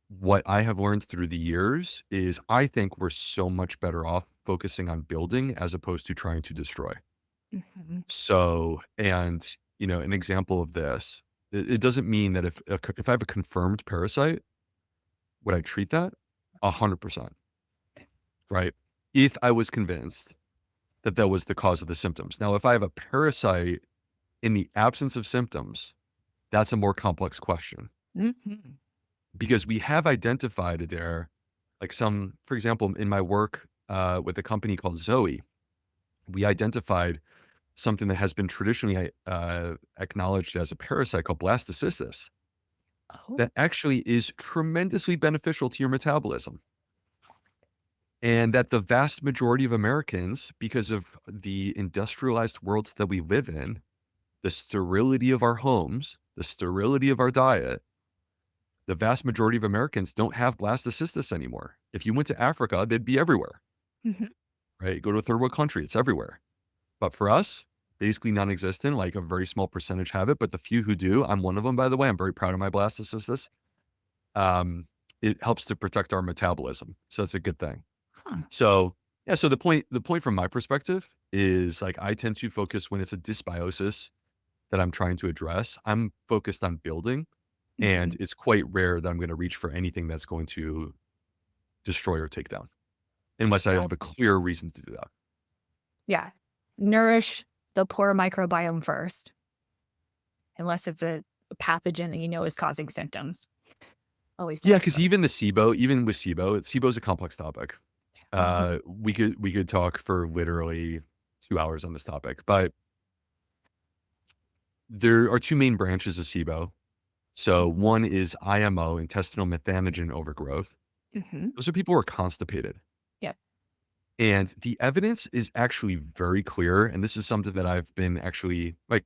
Speaker 2: what I have learned through the years is I think we're so much better off focusing on building as opposed to trying to destroy.
Speaker 1: Mhm.
Speaker 2: So, and an example of this, it doesn't mean that if I have a confirmed parasite, would I treat that? 100%, right? If I was convinced that that was the cause of the symptoms. Now, if I have a parasite in the absence of symptoms, that's a more complex question
Speaker 1: Mhm.
Speaker 2: because we have identified there, like for example, in my work with a company called Zoe, we identified something that has been traditionally acknowledged as a parasite called blastocystis
Speaker 1: Oh.
Speaker 2: that actually is tremendously beneficial to your metabolism. and that the vast majority of Americans, because of the industrialized worlds that we live in, the sterility of our homes, the sterility of our diet, the vast majority of Americans don't have blastocystis anymore. If you went to Africa, they'd be everywhere,
Speaker 1: Mhm.
Speaker 2: right? Go to a third world country, it's everywhere. But for us, basically non-existent, like a very small percentage have it, but the few who do, I'm one of them, by the way. I'm very proud of my blastocystis. Um, it helps to protect our metabolism. So it's a good thing.
Speaker 1: Huh.
Speaker 2: So yeah, so the point from my perspective is like I tend to focus when it's a dysbiosis that I'm trying to address. I'm focused on building, and
Speaker 1: Mhm.
Speaker 2: it's quite rare that I'm going to reach for anything that's going to destroy or take down, unless I
Speaker 1: Got
Speaker 2: have a clear reason to do that.
Speaker 1: Yeah. Nourish the poor microbiome first, unless it's a pathogen that you know is causing symptoms. Always
Speaker 2: Yeah,
Speaker 1: nourish
Speaker 2: because
Speaker 1: first.
Speaker 2: even the SIBO, even with SIBO, SIBO is a complex topic.
Speaker 1: Mhm.
Speaker 2: We could talk for literally 2 hours on this topic, but there are two main branches of SIBO. So
Speaker 1: Mhm.
Speaker 2: one is IMO, intestinal methanogen overgrowth.
Speaker 1: Mhm.
Speaker 2: Those are people who are constipated.
Speaker 1: Yeah.
Speaker 2: And the evidence is actually very clear. And this is something that I've been actually like,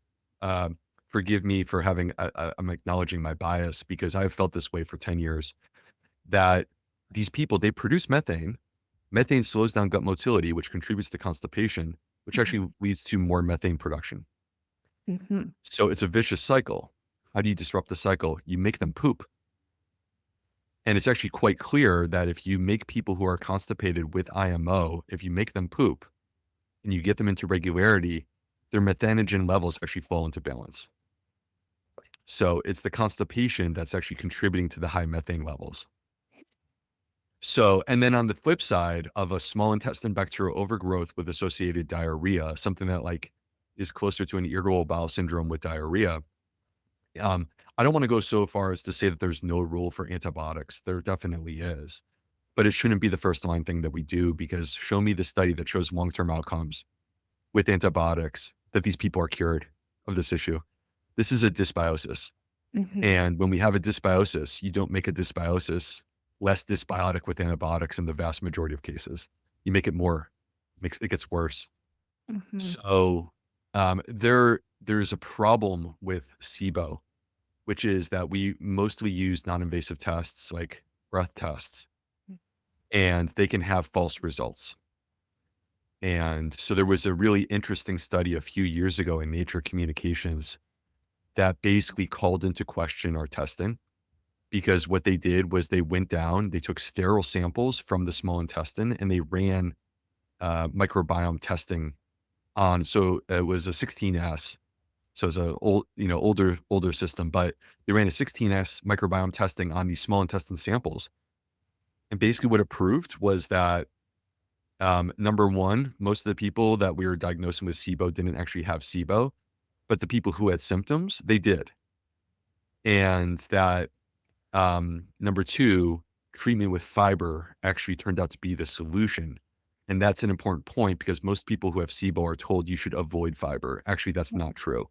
Speaker 2: forgive me for having, I'm acknowledging my bias because I've felt this way for 10 years that these people, they produce methane. Methane slows down gut motility, which contributes to constipation, which
Speaker 1: Mhm.
Speaker 2: actually leads to more methane production.
Speaker 1: Mhm.
Speaker 2: So it's a vicious cycle. How do you disrupt the cycle? You make them poop. And it's actually quite clear that if you make people who are constipated with IMO, if you make them poop and you get them into regularity, their methanogen levels actually fall into balance. So it's the constipation that's actually contributing to the high methane levels. So, and then on the flip side of a small intestine bacterial overgrowth with associated diarrhea, something that like is closer to an irritable bowel syndrome with diarrhea. Um, I don't want to go so far as to say that there's no role for antibiotics. There definitely is, but it shouldn't be the first line thing that we do because show me the study that shows long-term outcomes with antibiotics that these people are cured of this issue. This is a dysbiosis.
Speaker 1: Mhm.
Speaker 2: And when we have a dysbiosis, you don't make a dysbiosis less dysbiotic with antibiotics in the vast majority of cases. You make it more, makes it gets worse.
Speaker 1: Mhm.
Speaker 2: So there's a problem with SIBO, which is that we mostly use non-invasive tests like breath tests, and they can have false results. And so there was a really interesting study a few years ago in Nature Communications that basically called into question our testing because what they did was they went down, they took sterile samples from the small intestine and they ran microbiome testing on. So it was a 16S. So it's a old, older system, but they ran a 16S microbiome testing on these small intestine samples. And basically what it proved was that number one, most of the people that we were diagnosing with SIBO didn't actually have SIBO, but the people who had symptoms, they did. And that number two, treatment with fiber actually turned out to be the solution. And that's an important point because most people who have SIBO are told you should avoid fiber. Actually, that's not true.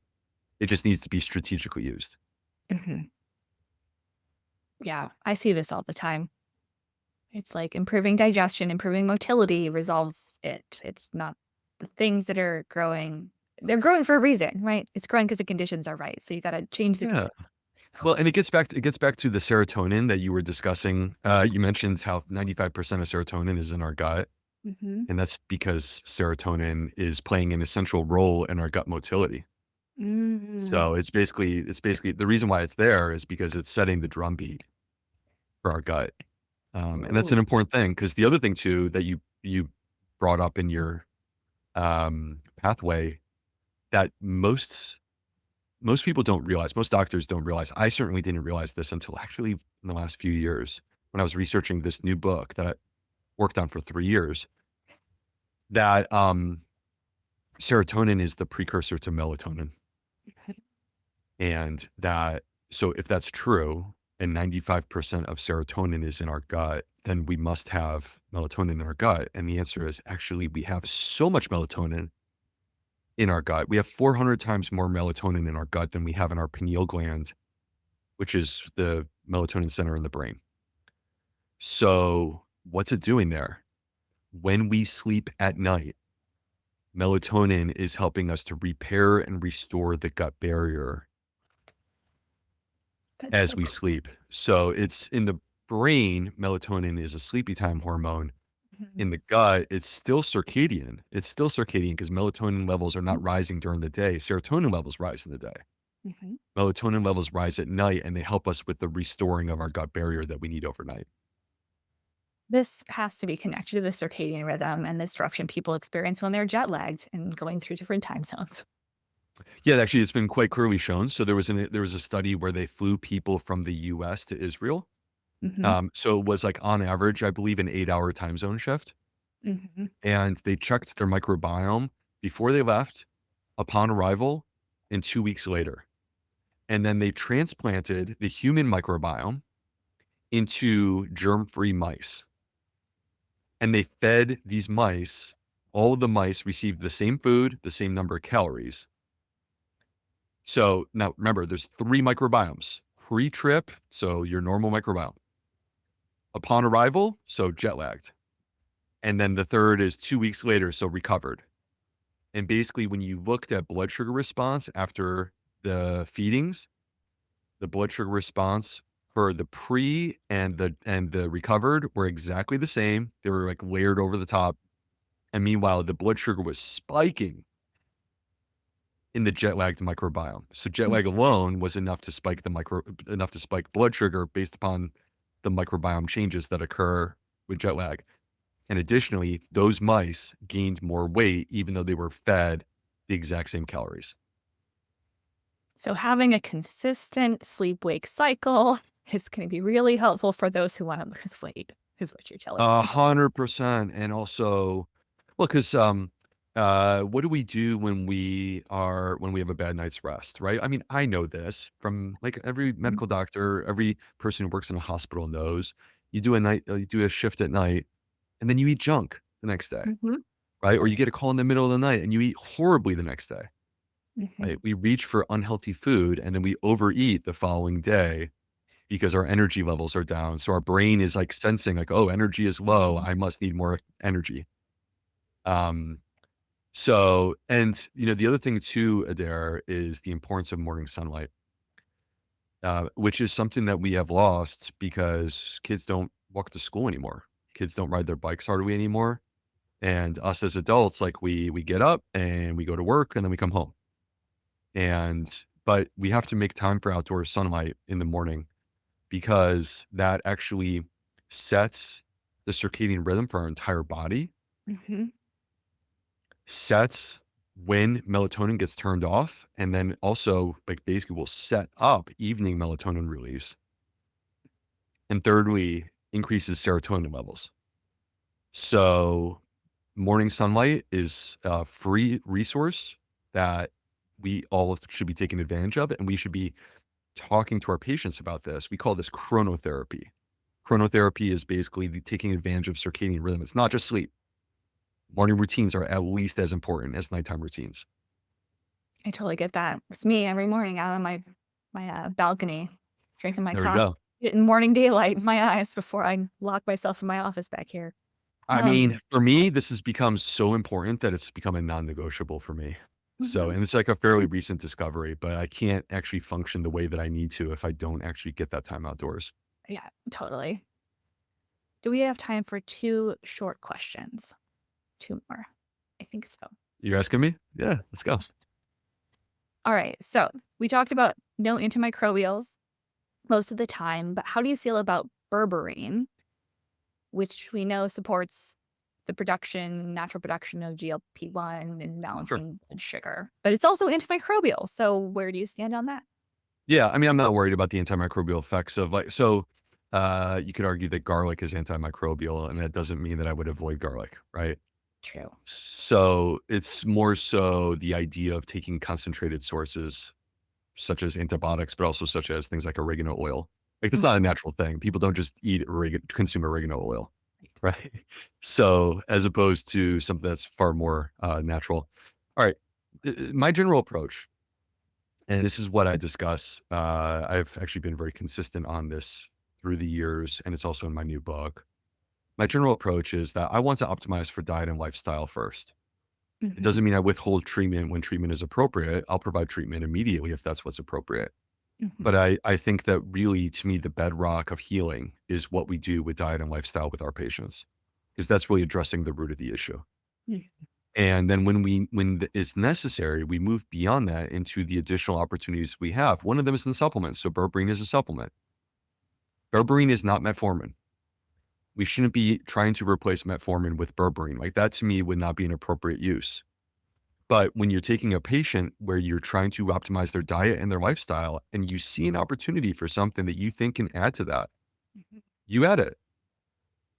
Speaker 2: It just needs to be strategically used.
Speaker 1: Mhm. Yeah, I see this all the time. It's like improving digestion, improving motility resolves it. It's not the things that are growing. They're growing for a reason, right? It's growing because the conditions are right. So you got to change the
Speaker 2: Yeah.
Speaker 1: condition.
Speaker 2: Well, and it gets back to the serotonin that you were discussing. You mentioned how 95% of serotonin is in our gut,
Speaker 1: Mhm.
Speaker 2: and that's because serotonin is playing an essential role in our gut motility.
Speaker 1: Mm.
Speaker 2: So it's basically the reason why it's there is because it's setting the drumbeat for our gut. And that's
Speaker 1: Ooh.
Speaker 2: an important thing because the other thing too that you brought up in your pathway that most people don't realize, most doctors don't realize. I certainly didn't realize this until actually in the last few years when I was researching this new book that I worked on for 3 years. That serotonin is the precursor to melatonin, and that so if that's true, and 95% of serotonin is in our gut, then we must have melatonin in our gut. And the answer is actually we have so much melatonin in our gut. We have 400 times more melatonin in our gut than we have in our pineal gland, which is the melatonin center in the brain. So what's it doing there? when we sleep at night, melatonin is helping us to repair and restore the gut barrier
Speaker 1: That's
Speaker 2: as
Speaker 1: so
Speaker 2: we
Speaker 1: cool.
Speaker 2: sleep. So it's in the brain, melatonin is a sleepy time hormone.
Speaker 1: Mhm.
Speaker 2: In the gut, it's still circadian. It's still circadian because melatonin levels are not rising during the day. Serotonin levels rise in the day.
Speaker 1: Mhm.
Speaker 2: Melatonin levels rise at night, and they help us with the restoring of our gut barrier that we need overnight.
Speaker 1: This has to be connected to the circadian rhythm and the disruption people experience when they're jet lagged and going through different time zones.
Speaker 2: Yeah, actually, it's been quite clearly shown. So there was a study where they flew people from the U.S. to Israel.
Speaker 1: Mhm.
Speaker 2: So it was like on average, I believe, an 8-hour time zone shift,
Speaker 1: Mhm.
Speaker 2: and they checked their microbiome before they left, upon arrival, and 2 weeks later. And then they transplanted the human microbiome into germ-free mice, and they fed these mice. All of the mice received the same food, the same number of calories. So now remember, there's 3 microbiomes. Pre-trip, so your normal microbiome. Upon arrival, so jet lagged. And then the third is 2 weeks later, so recovered. And basically, when you looked at blood sugar response after the feedings, the blood sugar response for the pre and the recovered were exactly the same. They were, like, layered over the top, and meanwhile, the blood sugar was spiking in the jet lagged microbiome. So jet lag alone was enough to spike blood sugar based upon the microbiome changes that occur with jet lag. And additionally, those mice gained more weight even though they were fed the exact same calories.
Speaker 1: So having a consistent sleep-wake cycle is gonna be really helpful for those who wanna lose weight, is what you're telling me.
Speaker 2: 100%. And also, well, because what do we do when when we have a bad night's rest, right? I mean, I know this from like every
Speaker 1: Mhm.
Speaker 2: medical doctor, every person who works in a hospital knows. You do a shift at night, and then you eat junk the next day,
Speaker 1: Mhm.
Speaker 2: right? Or you
Speaker 1: Right.
Speaker 2: get a call in the middle of the night and you eat horribly the next day, right?
Speaker 1: Mhm.
Speaker 2: We reach for unhealthy food and then we overeat the following day because our energy levels are down. So our brain is like sensing like, oh, energy is low.
Speaker 1: Mhm.
Speaker 2: I must need more energy. Um, so, and the other thing too, Adair, is the importance of morning sunlight, which is something that we have lost because kids don't walk to school anymore. Kids don't ride their bikes hardly anymore. And us as adults, like we get up and we go to work and then we come home. But we have to make time for outdoor sunlight in the morning because that actually sets the circadian rhythm for our entire body,
Speaker 1: Mhm.
Speaker 2: sets when melatonin gets turned off, and then also like basically will set up evening melatonin release. And thirdly, increases serotonin levels. So morning sunlight is a free resource that we all should be taking advantage of, and we should be talking to our patients about this. We call this chronotherapy. Chronotherapy is basically taking advantage of circadian rhythm. It's not just sleep. Morning routines are at least as important as nighttime routines.
Speaker 1: I totally get that. It's me every morning out on my balcony, drinking my
Speaker 2: There we
Speaker 1: coffee,
Speaker 2: go.
Speaker 1: getting morning daylight in my eyes before I lock myself in my office back here.
Speaker 2: I
Speaker 1: Um,
Speaker 2: mean, for me, this has become so important that it's become a non-negotiable for me. So,
Speaker 1: mhm.
Speaker 2: and it's like a fairly recent discovery, but I can't actually function the way that I need to if I don't actually get that time outdoors.
Speaker 1: Yeah, totally. Do we have time for 2 short questions? 2 more. I think so.
Speaker 2: You're asking me? Yeah, let's go.
Speaker 1: Alright, so we talked about no antimicrobials most of the time, but how do you feel about berberine, which we know supports the natural production of GLP-1 and
Speaker 2: Sure.
Speaker 1: balancing blood sugar, but it's also antimicrobial, so where do you stand on that?
Speaker 2: Yeah, I mean, I'm not worried about the antimicrobial effects of you could argue that garlic is antimicrobial, and that doesn't mean that I would avoid garlic, right?
Speaker 1: True.
Speaker 2: So it's more so the idea of taking concentrated sources such as antibiotics, but also such as things like oregano oil. Like that's not a
Speaker 1: Mhm.
Speaker 2: natural thing. People don't just consume oregano oil, right? So as opposed to something that's far more natural. All right, my general approach, and this is what I discuss. I've actually been very consistent on this through the years, and it's also in my new book. My general approach is that I want to optimize for diet and lifestyle first. It
Speaker 1: Mhm,
Speaker 2: doesn't mean I withhold treatment when treatment is appropriate. I'll provide treatment immediately if that's what's appropriate. But
Speaker 1: mhm.
Speaker 2: I think that really, to me, the bedrock of healing is what we do with diet and lifestyle with our patients, because that's really addressing the root of the issue.
Speaker 1: Mm.
Speaker 2: And then it's necessary, we move beyond that into the additional opportunities we have. One of them is in supplements. So berberine is a supplement. Berberine is not metformin. We shouldn't be trying to replace metformin with berberine. Like that to me would not be an appropriate use. But when you're taking a patient where you're trying to optimize their diet and their lifestyle, and you see an opportunity for something that you think can add to that,
Speaker 1: Mhm.
Speaker 2: you add it.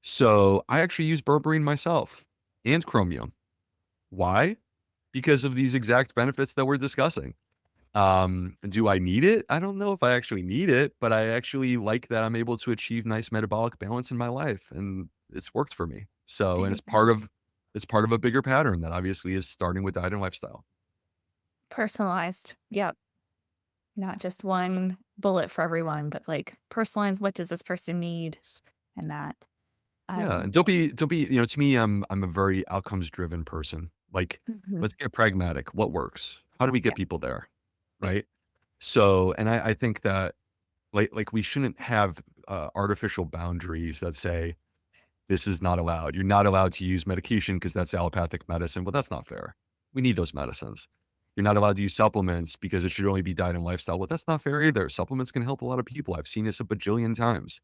Speaker 2: So I actually use berberine myself and chromium. Why? Because of these exact benefits that we're discussing. Do I need it? I don't know if I actually need it, but I actually like that I'm able to achieve nice metabolic balance in my life, and it's worked for me. So,
Speaker 1: There
Speaker 2: and
Speaker 1: you
Speaker 2: it's
Speaker 1: go.
Speaker 2: part of a bigger pattern that obviously is starting with diet and lifestyle.
Speaker 1: Personalized. Yep. Not just one bullet for everyone, but like personalized, what does this person need? And that.
Speaker 2: Yeah, and
Speaker 1: Um,
Speaker 2: to me, I'm a very outcomes driven person. Like,
Speaker 1: mhm.
Speaker 2: let's get pragmatic. What works? How do we
Speaker 1: Yeah.
Speaker 2: get people there?
Speaker 1: Yeah.
Speaker 2: Right. So, and I think that we shouldn't have artificial boundaries that say this is not allowed. You're not allowed to use medication because that's allopathic medicine. Well, that's not fair. We need those medicines. You're not allowed to use supplements because it should only be diet and lifestyle. Well, that's not fair either. Supplements can help a lot of people. I've seen this a bajillion times.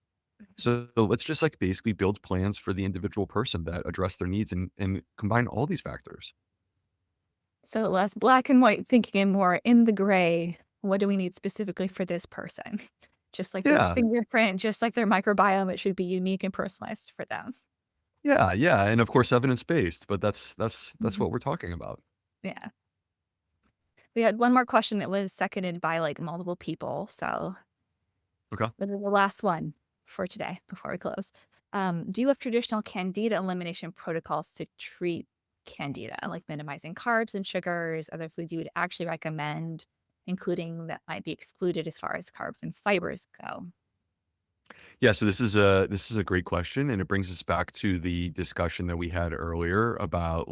Speaker 2: So let's just basically build plans for the individual person that address their needs and combine all these factors.
Speaker 1: So less black and white thinking and more in the gray. What do we need specifically for this person? Just like their
Speaker 2: Yeah.
Speaker 1: fingerprint, just like their microbiome, it should be unique and personalized for them.
Speaker 2: Yeah. Yeah. And of course, evidence based, but that's
Speaker 1: Mhm.
Speaker 2: what we're talking about.
Speaker 1: Yeah. We had one more question that was seconded by like multiple people. So
Speaker 2: Okay.
Speaker 1: this is the last one for today before we close. Do you have traditional Candida elimination protocols to treat Candida, like minimizing carbs and sugars, other foods you would actually recommend, including that might be excluded as far as carbs and fibers go?
Speaker 2: Yeah, so this is a great question, and it brings us back to the discussion that we had earlier about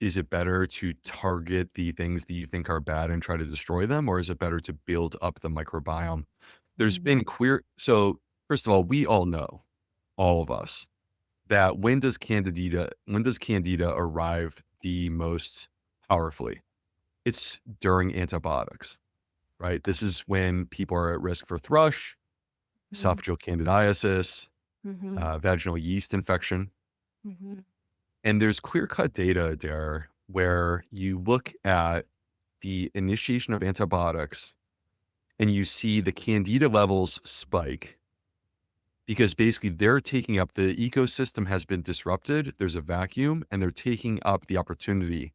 Speaker 2: is it better to target the things that you think are bad and try to destroy them, or is it better to build up the microbiome? There's
Speaker 1: Mhm.
Speaker 2: been queer so first of all, we all know, all of us, that when does Candida arrive the most powerfully? It's during antibiotics, right? This is when people are at risk for thrush,
Speaker 1: Mhm.
Speaker 2: esophageal candidiasis,
Speaker 1: Mhm.
Speaker 2: vaginal yeast infection.
Speaker 1: Mhm.
Speaker 2: And there's clear cut data there where you look at the initiation of antibiotics and you see the candida levels spike because basically they're taking up the ecosystem has been disrupted. There's a vacuum and they're taking up the opportunity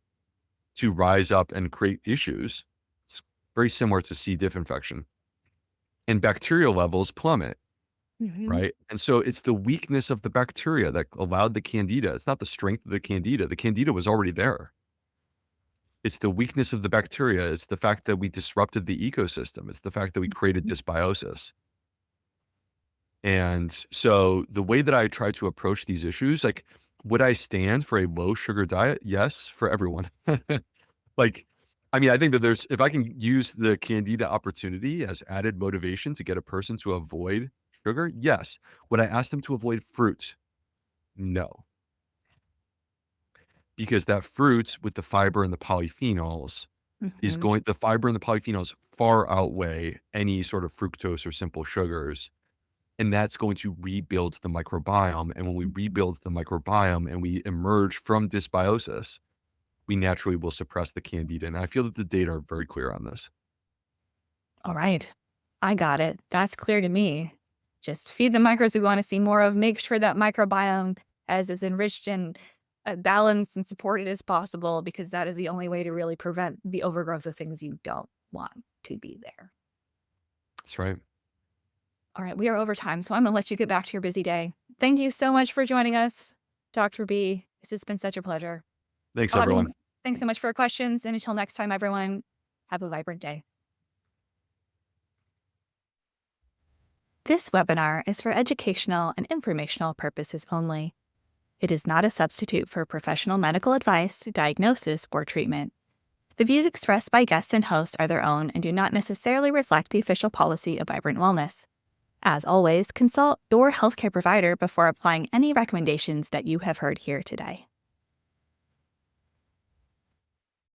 Speaker 2: to rise up and create issues. It's very similar to C. diff infection. And bacterial levels plummet.
Speaker 1: Mhm.
Speaker 2: Right? And so it's the weakness of the bacteria that allowed the candida. It's not the strength of the candida. The candida was already there. It's the weakness of the bacteria. It's the fact that we disrupted the ecosystem. It's the fact that we created
Speaker 1: Mhm.
Speaker 2: dysbiosis. And so the way that I try to approach these issues, like, would I stand for a low sugar diet? Yes, for everyone. Like, I mean, I think that if I can use the candida opportunity as added motivation to get a person to avoid sugar, yes. Would I ask them to avoid fruit? No, because that fruit with the fiber and the polyphenols
Speaker 1: Mhm.
Speaker 2: the fiber and the polyphenols far outweigh any sort of fructose or simple sugars. And that's going to rebuild the microbiome. And when we rebuild the microbiome and we emerge from dysbiosis, we naturally will suppress the candida. And I feel that the data are very clear on this.
Speaker 1: All right. I got it. That's clear to me. Just feed the microbes we want to see more of. Make sure that microbiome as enriched and balanced and supported as possible, because that is the only way to really prevent the overgrowth of things you don't want to be there.
Speaker 2: That's right.
Speaker 1: All right. We are over time, so I'm going to let you get back to your busy day. Thank you so much for joining us, Dr. B. This has been such a pleasure.
Speaker 2: Thanks,
Speaker 1: Audience,
Speaker 2: everyone.
Speaker 1: thanks so much for your questions. And until next time, everyone, have a vibrant day. This webinar is for educational and informational purposes only. It is not a substitute for professional medical advice, diagnosis, or treatment. The views expressed by guests and hosts are their own and do not necessarily reflect the official policy of Vibrant Wellness. As always, consult your healthcare provider before applying any recommendations that you have heard here today.